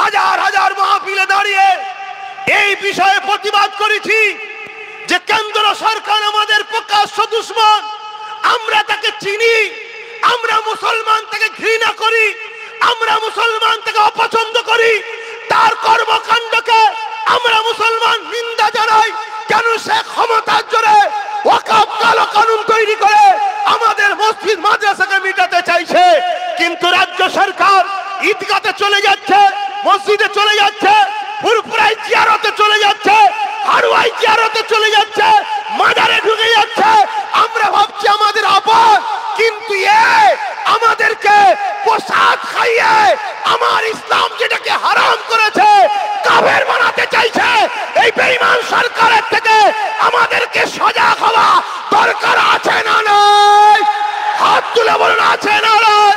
হাজার হাজার মাহফিলে দাঁড়িয়ে এই বিষয়ে প্রতিবাদ করেছি যে কেন্দ্র সরকার আমাদের প্রকাশ্য দুশমন, আমরা তাকে চিনি, আমরা মুসলমান তাকে ঘৃণা করি, আমরা মুসলমান তাকে অপছন্দ করি, তার কর্মকাণ্ডকে আমরা মুসলমান নিন্দা জানাই। কেন সে ক্ষমতার জোরে ওয়াকফ কালো কানুন তৈরি করে আমাদের মসজিদ মাদ্রাসাকে মিটাতে চাইছে, কিন্তু রাজ্য সরকার ঈদগাতে চলে যাচ্ছে, মসজিদে চলে যাচ্ছে, ফুরফুরাই জিয়ারতে চলে যাচ্ছে, হারওয়াই জিয়ারতে চলে যাচ্ছে, মাজারে ঢুকে যাচ্ছে। আমরা ভাবছি আমাদের আপন, কিন্তু আমাদেরকে প্রসাদ খাইয়ে আমার ইসলাম যেটাকে হারাম করেছে কাফের বানাতে চাইছে। এই বেঈমান সরকারের থেকে আমাদেরকে সজাগ হওয়া দরকার আছে না নাই? হাত তুলে বলুন আছে না নাই?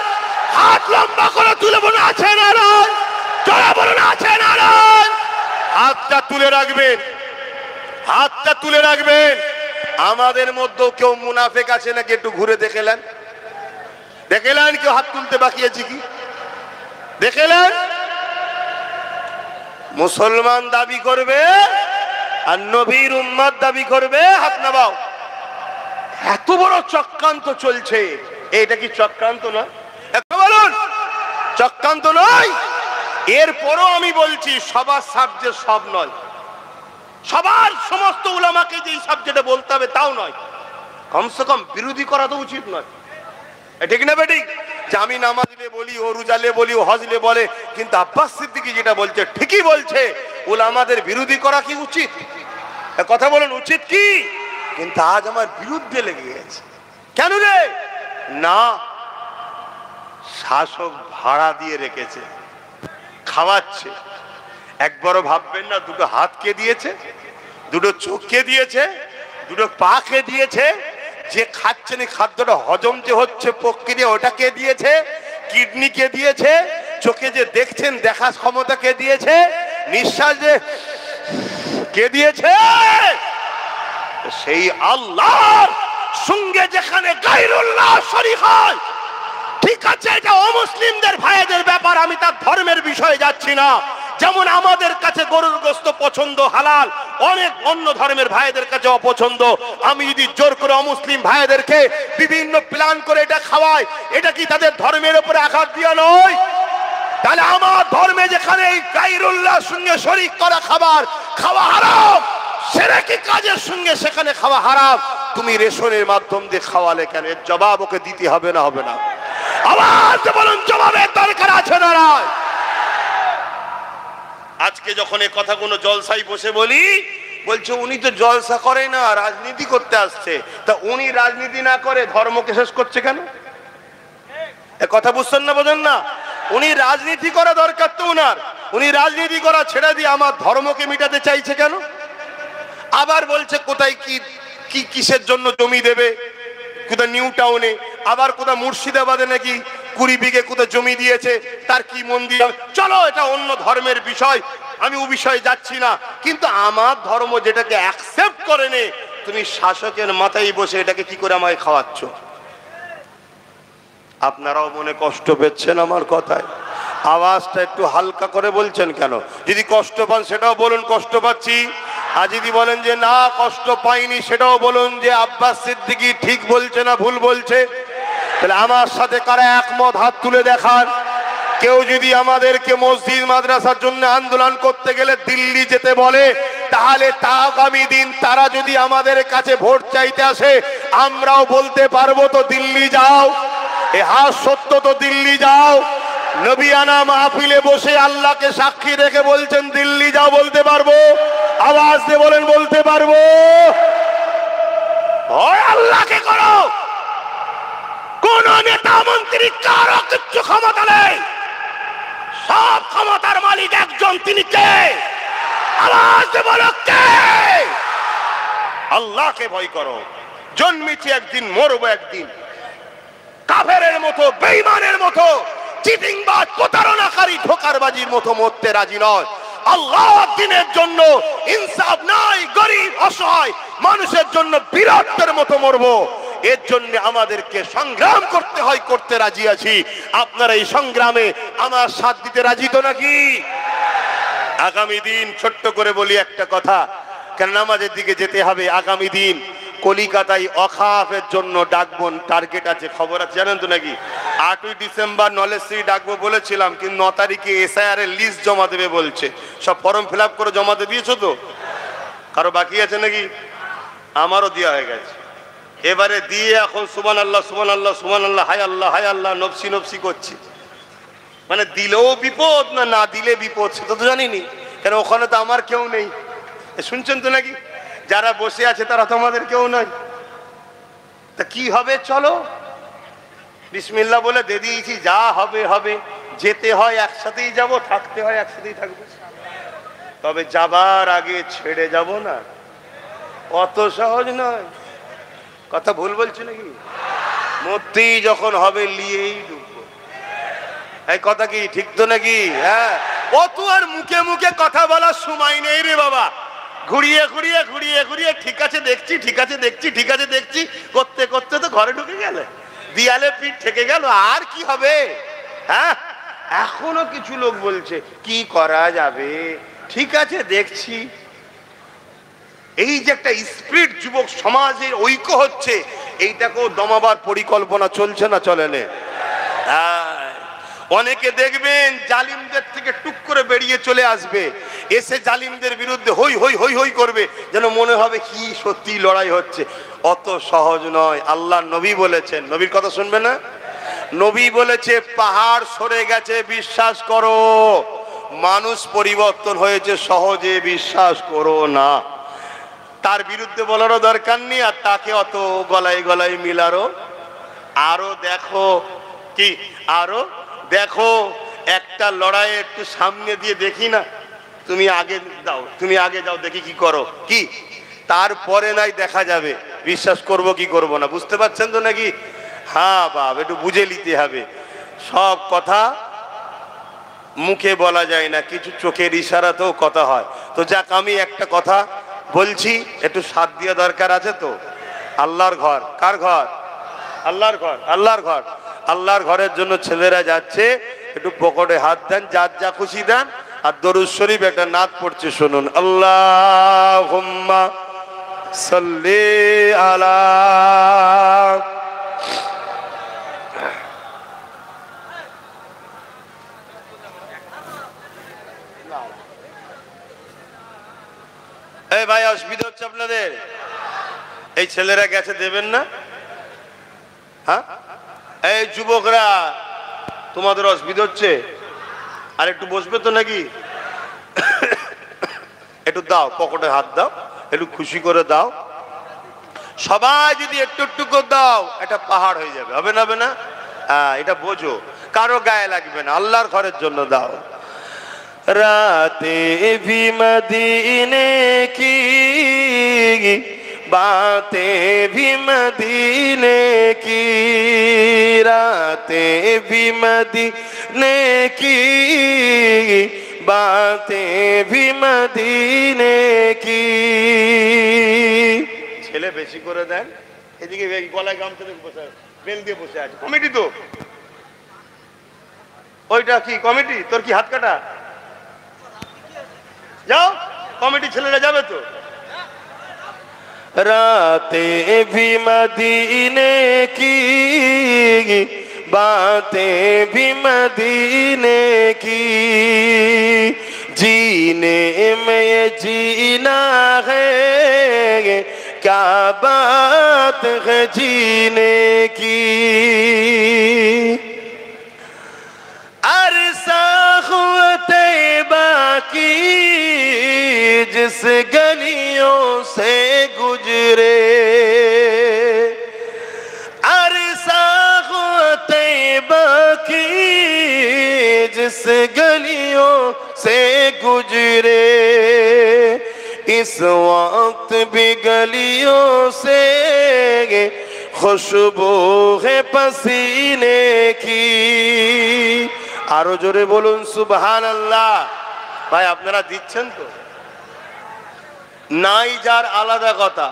হাত লম্বা করে তুলে বলুন আছে না নাই? জোরে বলুন আছে না নাই? হাতটা তুলে রাখবেন, হাতটা তুলে রাখবেন। আমাদের মধ্যেও কেউ মুনাফেক আছে নাকি? একটু ঘুরে দেখেলেন, দেখেলেন কেউ হাত তুলতে বাকি আছে কি? দেখেলেন? মুসলমান দাবি করবে আর নবীর উম্মত দাবি করবে, হাত নামাও। এত বড় চক্রান্ত চলছে, এটা কি চক্রান্ত না? বলুন, চক্রান্ত নয়? এরপরও আমি বলছি সবার সাবজেক্ট সব নয়, সবার সমস্ত উলামাকে যে সাবজেক্টে বলতে হবে তাও নয়। কমসে কম বিরোধী করা তো উচিত নয়, ঠিক না বেঠিক? যে আমি নামাজলে বলি, ও রোজালে বলি, ও হজলে বলে, কিন্তু আব্বাস সিদ্দিকী যেটা বলছে ঠিকই বলছে। উলামাদের বিরোধী করা কি উচিত? কথা বলুন, উচিত কি? কিন্তু আজ আমার বিরুদ্ধে লেগে গেছে। কেন রে? না, শাসক ভাড়া দিয়ে রেখেছে, খাওয়াচ্ছে। একবারও ভাববেন না দুটো হাত কে দিয়েছে, দুটো চোখ কে দিয়েছে, দুটো পা কে দিয়েছে, যে খাচ্ছেন খাদ্যটা হজম যে হচ্ছে প্রক্রিয়া ওটা কে দিয়েছে, কিডনি কে দিয়েছে, চোখে যে দেখছেন দেখার ক্ষমতা কে দিয়েছে, নিঃশ্বাস যে কে দিয়েছে? সেই আল্লাহর সঙ্গে যেখানে গায়রুল্লাহ শরীক হয়, ঠিক আছে, এটা অমুসলিমদের ভাইদের ব্যাপার, আমি তার ধর্মের বিষয়ে যাচ্ছি না। যেমন আমাদের কাছে গরুর গোশত পছন্দ হালাল, অনেক অন্য ধর্মের ভাইদের কাছে অপছন্দ। আমি যদি জোর করে অমুসলিম ভাইদেরকে বিভিন্ন প্ল্যান করে এটা খাওয়াই, এটা কি তাদের ধর্মের উপরে আঘাত দিয়া নয়? তাহলে আমার ধর্মে যেখানে এই গায়রুল্লাহর সঙ্গে শরীক করা খাবার খাওয়া হারাম, শিরকি কাজের সঙ্গে সেখানে খাওয়া হারাম, তুমি রেশনের মাধ্যম দিয়ে খাওয়ালে কেন? এর জবাব ওকে দিতে হবে না? হবে না? আওয়াজ বলুন, জবাবের দরকার আছে না? আজকে যখন এই কথাগুলো জলসায় বসে বলি, বলছে উনি তো জলসা করে না, রাজনীতি করতে আসছে। তা উনি রাজনীতি না করে ধর্মকে শেষ করছে কেন? কথা বুঝছেন না? বোঝেন না? উনি রাজনীতি করা দরকার তো উনার, উনি রাজনীতি করা ছেড়ে দিয়ে আমার ধর্মকে মিটাতে চাইছে কেন? আবার বলছে কোথায় কি কিসের জন্য জমি দেবে, কোথায় নিউ টাউনে, আবার কোথায় মুর্শিদাবাদে নাকি 20 বিঘে কোথাও জমি দিয়েছে, তার কি মন্দির? চলো এটা অন্য ধর্মের বিষয়, আমি ও বিষয়ে যাচ্ছি না, কিন্তু আমার ধর্ম যেটাকে অ্যাকসেপ্ট করে নে, তুমি শাসকের মাথায় বসে এটাকে কি করে আমায় খাওয়াচ্ছ? আপনারাও মনে কষ্ট পেচ্ছেন আমার কথায়? আওয়াজটা একটু হালকা করে বলছেন কেন? যদি কষ্ট পান সেটাও বলুন কষ্ট পাচ্ছি, আর যদি বলেন যে না কষ্ট পাইনি সেটাও বলুন যে আব্বাস সিদ্দিকী ঠিক বলছে না ভুল বলছে। তাহলে আমার সাথে কারা একমত হাত তুলে দেখান। কেউ যদি আমাদেরকে মসজিদ মাদ্রাসার জন্য আন্দোলন করতে গেলে দিল্লি যেতে বলে, তাহলে তা আগামী দিন তারা যদি আমাদের কাছে ভোট চাইতে আসে, আমরাও বলতে পারবো তো দিল্লি যাও, এ হাস সত্য তো দিল্লি যাও। নবিয়ানা মাহফিলে বসে আল্লাহকে সাক্ষী রেখে বলছেন দিল্লি যাও, বলতে পারবো? আওয়াজ দিয়ে বলেন বলতে পারবো? ভয় আল্লাহকে করো, কোন নেতা মন্ত্রী কারো কিচ্ছু ক্ষমতা নেই, সব ক্ষমতার মালিক একজন, তিনি কে? আওয়াজ দিয়ে বলো কে? আল্লাহকে ভয় করো। জন্মেছি একদিন, মরবো একদিন। কাফেরের মতো, বেঈমানের মতো, চিটিংবাজ, প্রতারণাকারী, ধোঁকারবাজির মতো মরতে রাজি নয়। আল্লাহর দ্বীনের জন্য ইনসাফ নাই, গরিব অসহায় মানুষের জন্য বীরত্বের মতো মরবো। এর জন্য আমাদেরকে সংগ্রাম করতে হয়, করতে রাজি আছি। আপনারা এই সংগ্রামে আমার সাথ দিতে রাজি তো নাকি? আগামী দিন ছোট্ট করে বলি একটা কথা, কেন নামাজের দিকে যেতে হবে। আগামী দিন কলিকাতায় অখাফের জন্য ডাকবো, টার্গেট আছে, খবর আছে জানেন তো নাকি? 8ই ডিসেম্বর নলেজশ্রী ডাকবো বলেছিলাম, কিন্তু 9 তারিখে এসআইআর এর লিস্ট জমা দেবে বলছে। সব ফর্ম ফিল আপ করে জমা দিয়ে দিয়েছো তো? কারো বাকি আছে নাকি? আমারও দেওয়া হয়ে গেছে। এবারে দিয়ে এখন সুবহান আল্লাহ সুবহান আল্লাহ সুবহান আল্লাহ, হায় আল্লাহ হায় আল্লাহ, নফসি নফসি করছি। মানে দিলেও বিপদ, না না দিলে বিপদ, সেটা তো জানিনি, কেন ওখানে তো আমার কেউ নেই। শুনছেন তো নাকি? যারা বসে আছে তারা তো আমাদের কেউ নয়। তা কি হবে? চলো বিসমিল্লাহ বলে দিয়ে দিয়েছি, যা হবে হবে। যেতে হয় একসাথেই যাব, থাকতে হয় একসাথেই থাকবো, তবে যাবার আগে ছেড়ে যাব না, অত সহজ নয়। কথা ভুল বলছি নাকি? মূর্তি যখন হবে নিয়েই ঢুকবো, এই কথা কি ঠিক তো নাকি? হ্যাঁ, অত আর মুখে মুখে কথা বলার সময় নেই রে বাবা। ঘুরিয়ে ঘুরিয়ে ঘুরিয়ে ঘুরিয়ে ঠিক আছে দেখছি, ঠিক আছে দেখছি, ঠিক আছে দেখছি করতে করতে তো ঘরে ঢুকে গেলে, দিয়ালে পিঠ থেকে গেল, আর কি হবে? হ্যাঁ, এখনো কিছু লোক বলছে কি করা যাবে, ঠিক আছে দেখছি। এই যে একটা স্পিরিট যুবক সমাজের ঐক্য হচ্ছে, এইটাকেও দমাবার পরিকল্পনা চলছে না চলে না? অনেকে দেখবেন জালিমদের থেকে টুক করে বেরিয়ে চলে আসবে, এসে জালিমদের বিরুদ্ধে হই হই হই হই করবে, যেন মনে হবে কি সত্যি লড়াই হচ্ছে। অত সহজ নয়। আল্লাহ নবী বলেছেন, নবীর কথা শুনবে না? নবী বলেছে পাহাড় সরে গেছে বিশ্বাস করো, মানুষ পরিবর্তন হয়েছে সহজে বিশ্বাস করো না। তার বিরুদ্ধে বলারও দরকার নেই, আর তাকে অত গলায় গলায় মিলারও। আরো দেখো কি, আরো দেখো, একটা লড়াই একটু সামনে দিয়ে দেখি না, তুমি আগে দাও, তুমি আগে যাও, দেখি কি করো, কি তারপরে নাই দেখা যাবে বিশ্বাস করব কি করব না। বুঝতে পারছেন তো নাকি? হ্যাঁ বাপ, একটু বুঝে নিতে হবে। সব কথা মুখে বলা যায় না, কিছু চোখের ইশারাতেও কথা হয়। তো যাক, আমি একটা কথা বলছি, একটু সাথ দেওয়া দরকার আছে তো। আল্লাহর ঘর, কার ঘর? আল্লাহর ঘর, আল্লাহর ঘর। আল্লাহর ঘরের জন্য ছেলেরা যাচ্ছে, একটু পকেটে হাত দেন, যার যা খুশি দেন, আর দরুদ শরীফ একটা নাত পড়ছে শুনুন। আল্লাহুম্মা সাল্লি আলা। এই ভাই, অসুবিধা হচ্ছে আপনাদের? এই ছেলেরা গেছে, দেবেন না? হ্যাঁ, এই যুবকরা, তোমাদের অসুবিধা হচ্ছে? আর একটু বসবে তো নাকি? একটু দাও, পকেটে হাত দাও, একটু খুশি করে দাও। সবাই যদি একটু একটু করে দাও, এটা পাহাড় হয়ে যাবে, হবে না? হবে না? হ্যাঁ, এটা বোঝো, কারো গায়ে লাগবে না, আল্লাহর ঘরের জন্য দাও। राते भी मदीने की बातें भी मदीने की, रातें भी मदीने की, बातें भी मदीने की। ছেলে বেশি করে দেন, এদিকে গলায় গামছা দিয়ে বসে বেল দিয়ে বসে আছে। কমিটি তো ওইটা কি কমিটি? তোর কি হাত কাটা? যাও, কমিটি ছেলেরা যাবে তো। रातें भी मदीने की, बातें भी मदीने की, जीने में ये जीना है, क्या बात है जीने की। अरसा हुआ तैबा की जिस गलियों से गुजरे, अरसा हुआ तैबा की जिस गलियों से गुजरे, इस वक्त भी गलियों से खुशबू है पसीने की। আরো জোরে বলুন সুবহানাল্লাহ। ভাই আপনারা দিচ্ছেন তো? নাই যার আলাদা কথা,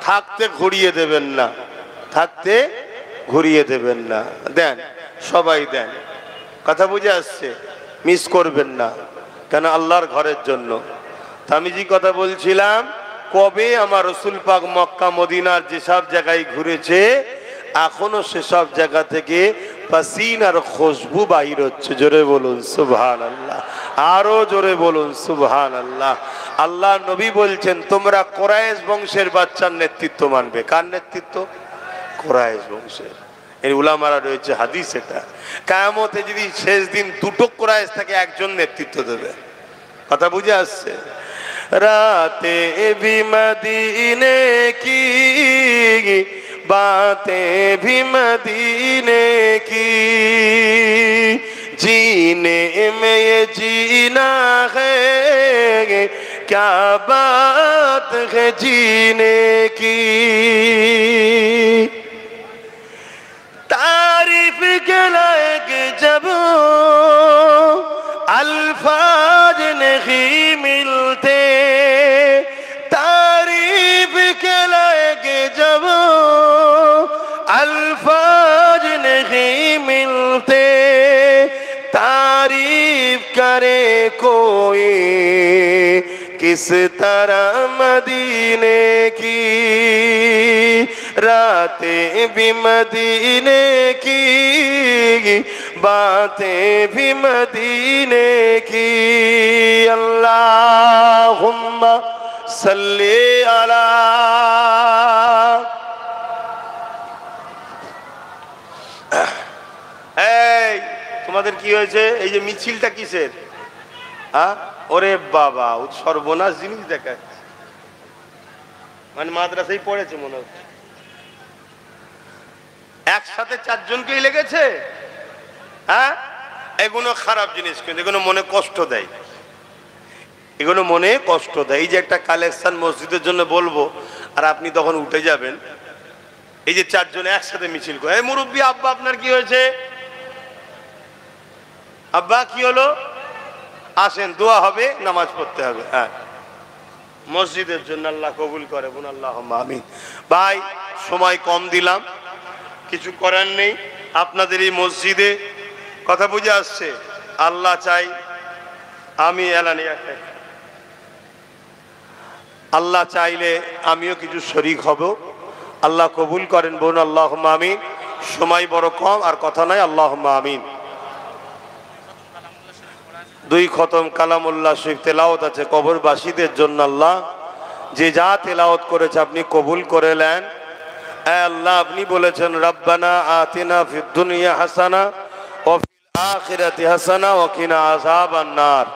থাকতে ঘুরিয়ে দেবেন না, থাকতে ঘুরিয়ে দেবেন না, দেন, সবাই দেন। কথা বুঝে আসছে? মিস করবেন না, কেন আল্লাহর ঘরের জন্য। আমি যে কথা বলছিলাম, কবে আমার রসুল পাক মক্কা মদিনার যেসব জায়গায় ঘুরেছে, এখনো সেসব জায়গা থেকে পাসিনার খুশবু বাহির হচ্ছে। জোরে বলুন সুবহানাল্লাহ, আরো জোরে বলুন সুবহানাল্লাহ। আল্লাহ নবী বলছেন, তোমরা কুরাইশ বংশের বাচ্চার নেতৃত্ব মানবে। কার নেতৃত্ব? কুরাইশ বংশের। এই উলামারা রয়েছে হাদিস, এটা কিয়ামতে যদি শেষ দিন দুটো কুরাইশ থেকে একজন নেতৃত্ব দেবে। কথা বুঝে আসছে? রাতে ভি মদিনে কি, बातें भी मदीने की, जीने में ये जीना है, क्या बात है जीने की। तारीफ के लायक जब अल्फाज नहीं मिलते, तारीफ के लायक जब अल्फाज नहीं मिलते, तारीफ करे कोई किस तरह मदीने की, रातें भी मदीने की, बातें भी मदीने की। अल्लाहुम्मा सल्ली अला। এই তোমাদের কি হয়েছে? এই যে মিছিলটা কিসের? ওরে বাবা, সর্বনাশ জিনিস দেখাচ্ছে। মানে মাদ্রাসায় পড়েছে মনে হচ্ছে। একসাথে চারজনকেই লেগেছে। হ্যাঁ, এগুলো খারাপ জিনিস, কিন্তু এগুলো মনে কষ্ট দেয়, এগুলো মনে কষ্ট দেয়। এই যে একটা কালেকশন মসজিদের জন্য বলবো, আর আপনি তখন উঠে যাবেন। এই যে চারজন একসাথে মিছিল করে, এই মুরব্বী আব্বা আপনার কি হয়েছে? আব্বা কি হলো? আসেন, দোয়া হবে, নামাজ পড়তে হবে। হ্যাঁ, মসজিদের জন্য আল্লাহ কবুল করে, বোন আল্লাহুম্মা আমিন। ভাই সময় কম দিলাম, কিছু করার নেই। আপনাদের এই মসজিদে কথা বুঝে আসছে, আল্লাহ চাই আমি এলানি, আল্লাহ চাইলে আমিও কিছু শরীক হব। আল্লাহ কবুল করেন, বোন আল্লাহুম্মা আমিন। সময় বড় কম, আর কথা নাই, আল্লাহুম্মা আমিন। 2 খতম কালামুল্লাহ শরীফ তেলাওয়াত আছে কবরবাসীদের জন্য। আল্লাহ যে যা তেলাওয়াত করেছে আপনি কবুল করে নেন। আল্লাহ আপনি বলেছেন, রব্বানা আতিনা ফিদ দুনিয়া হাসানা ওয়া ফিল আখিরাতি হাসানা ওয়া কিনা আযাবান নার।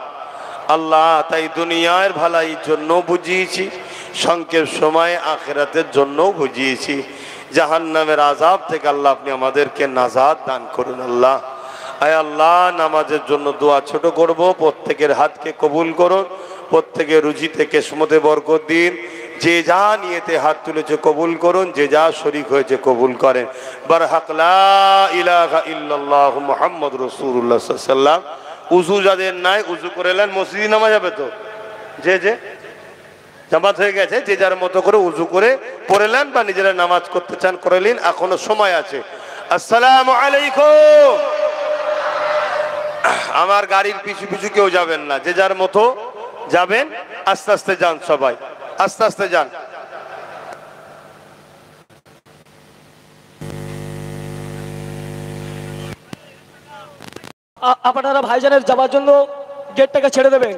আল্লাহ তাই দুনিয়ার ভালাইয়ের জন্য বুঝিয়েছি, সংক্ষেপ সময়ে আখিরাতের জন্য বুঝিয়েছি। জাহান্নামের আযাব থেকে আল্লাহ আপনি আমাদেরকে নাজাত দান করুন। আল্লাহ আয় আল্লাহ, নামাজের জন্য দোয়া ছোট করব, প্রত্যেকের হাতকে কবুল করুন, প্রত্যেকের রুজিতে কিসমতে বরকত দিন। যে যা নিয়েতে হাত তুলেছে কবুল করুন, যে যা শরীক হয়েছে কবুল করেন। বারহাক লা ইলাহা ইল্লাল্লাহ মুহাম্মাদুর রাসূলুল্লাহ সাল্লাল্লাহু আলাইহি ওয়াসাল্লাম। উযু যাদের নাই উযু করে নেন, মসজিদে নামা যাবে তো, যে জামাত হয়ে গেছে, যে যার মতো করে উযু করে পড়ে নেন, বা নিজেরা নামাজ করতে চান করে নিন, এখনো সময় আছে। আসসালামু আলাইকুম। আমার গাড়ির পিছু পিছু কেউ যাবেন না, যে যার মতো যাবেন, আস্তে আস্তে যান, সবাই আস্তে আস্তে যান। আপনারা ভাইজানের যাওয়ার জন্য গেটটাকে ছেড়ে দেবেন,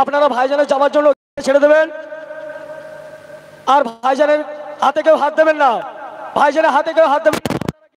আপনারা ভাইজানের যাওয়ার জন্য ছেড়ে দেবেন। আর ভাইজানের হাতে কেউ হাত দেবেন না, ভাইজানের হাতে কেউ হাত দেবেন না।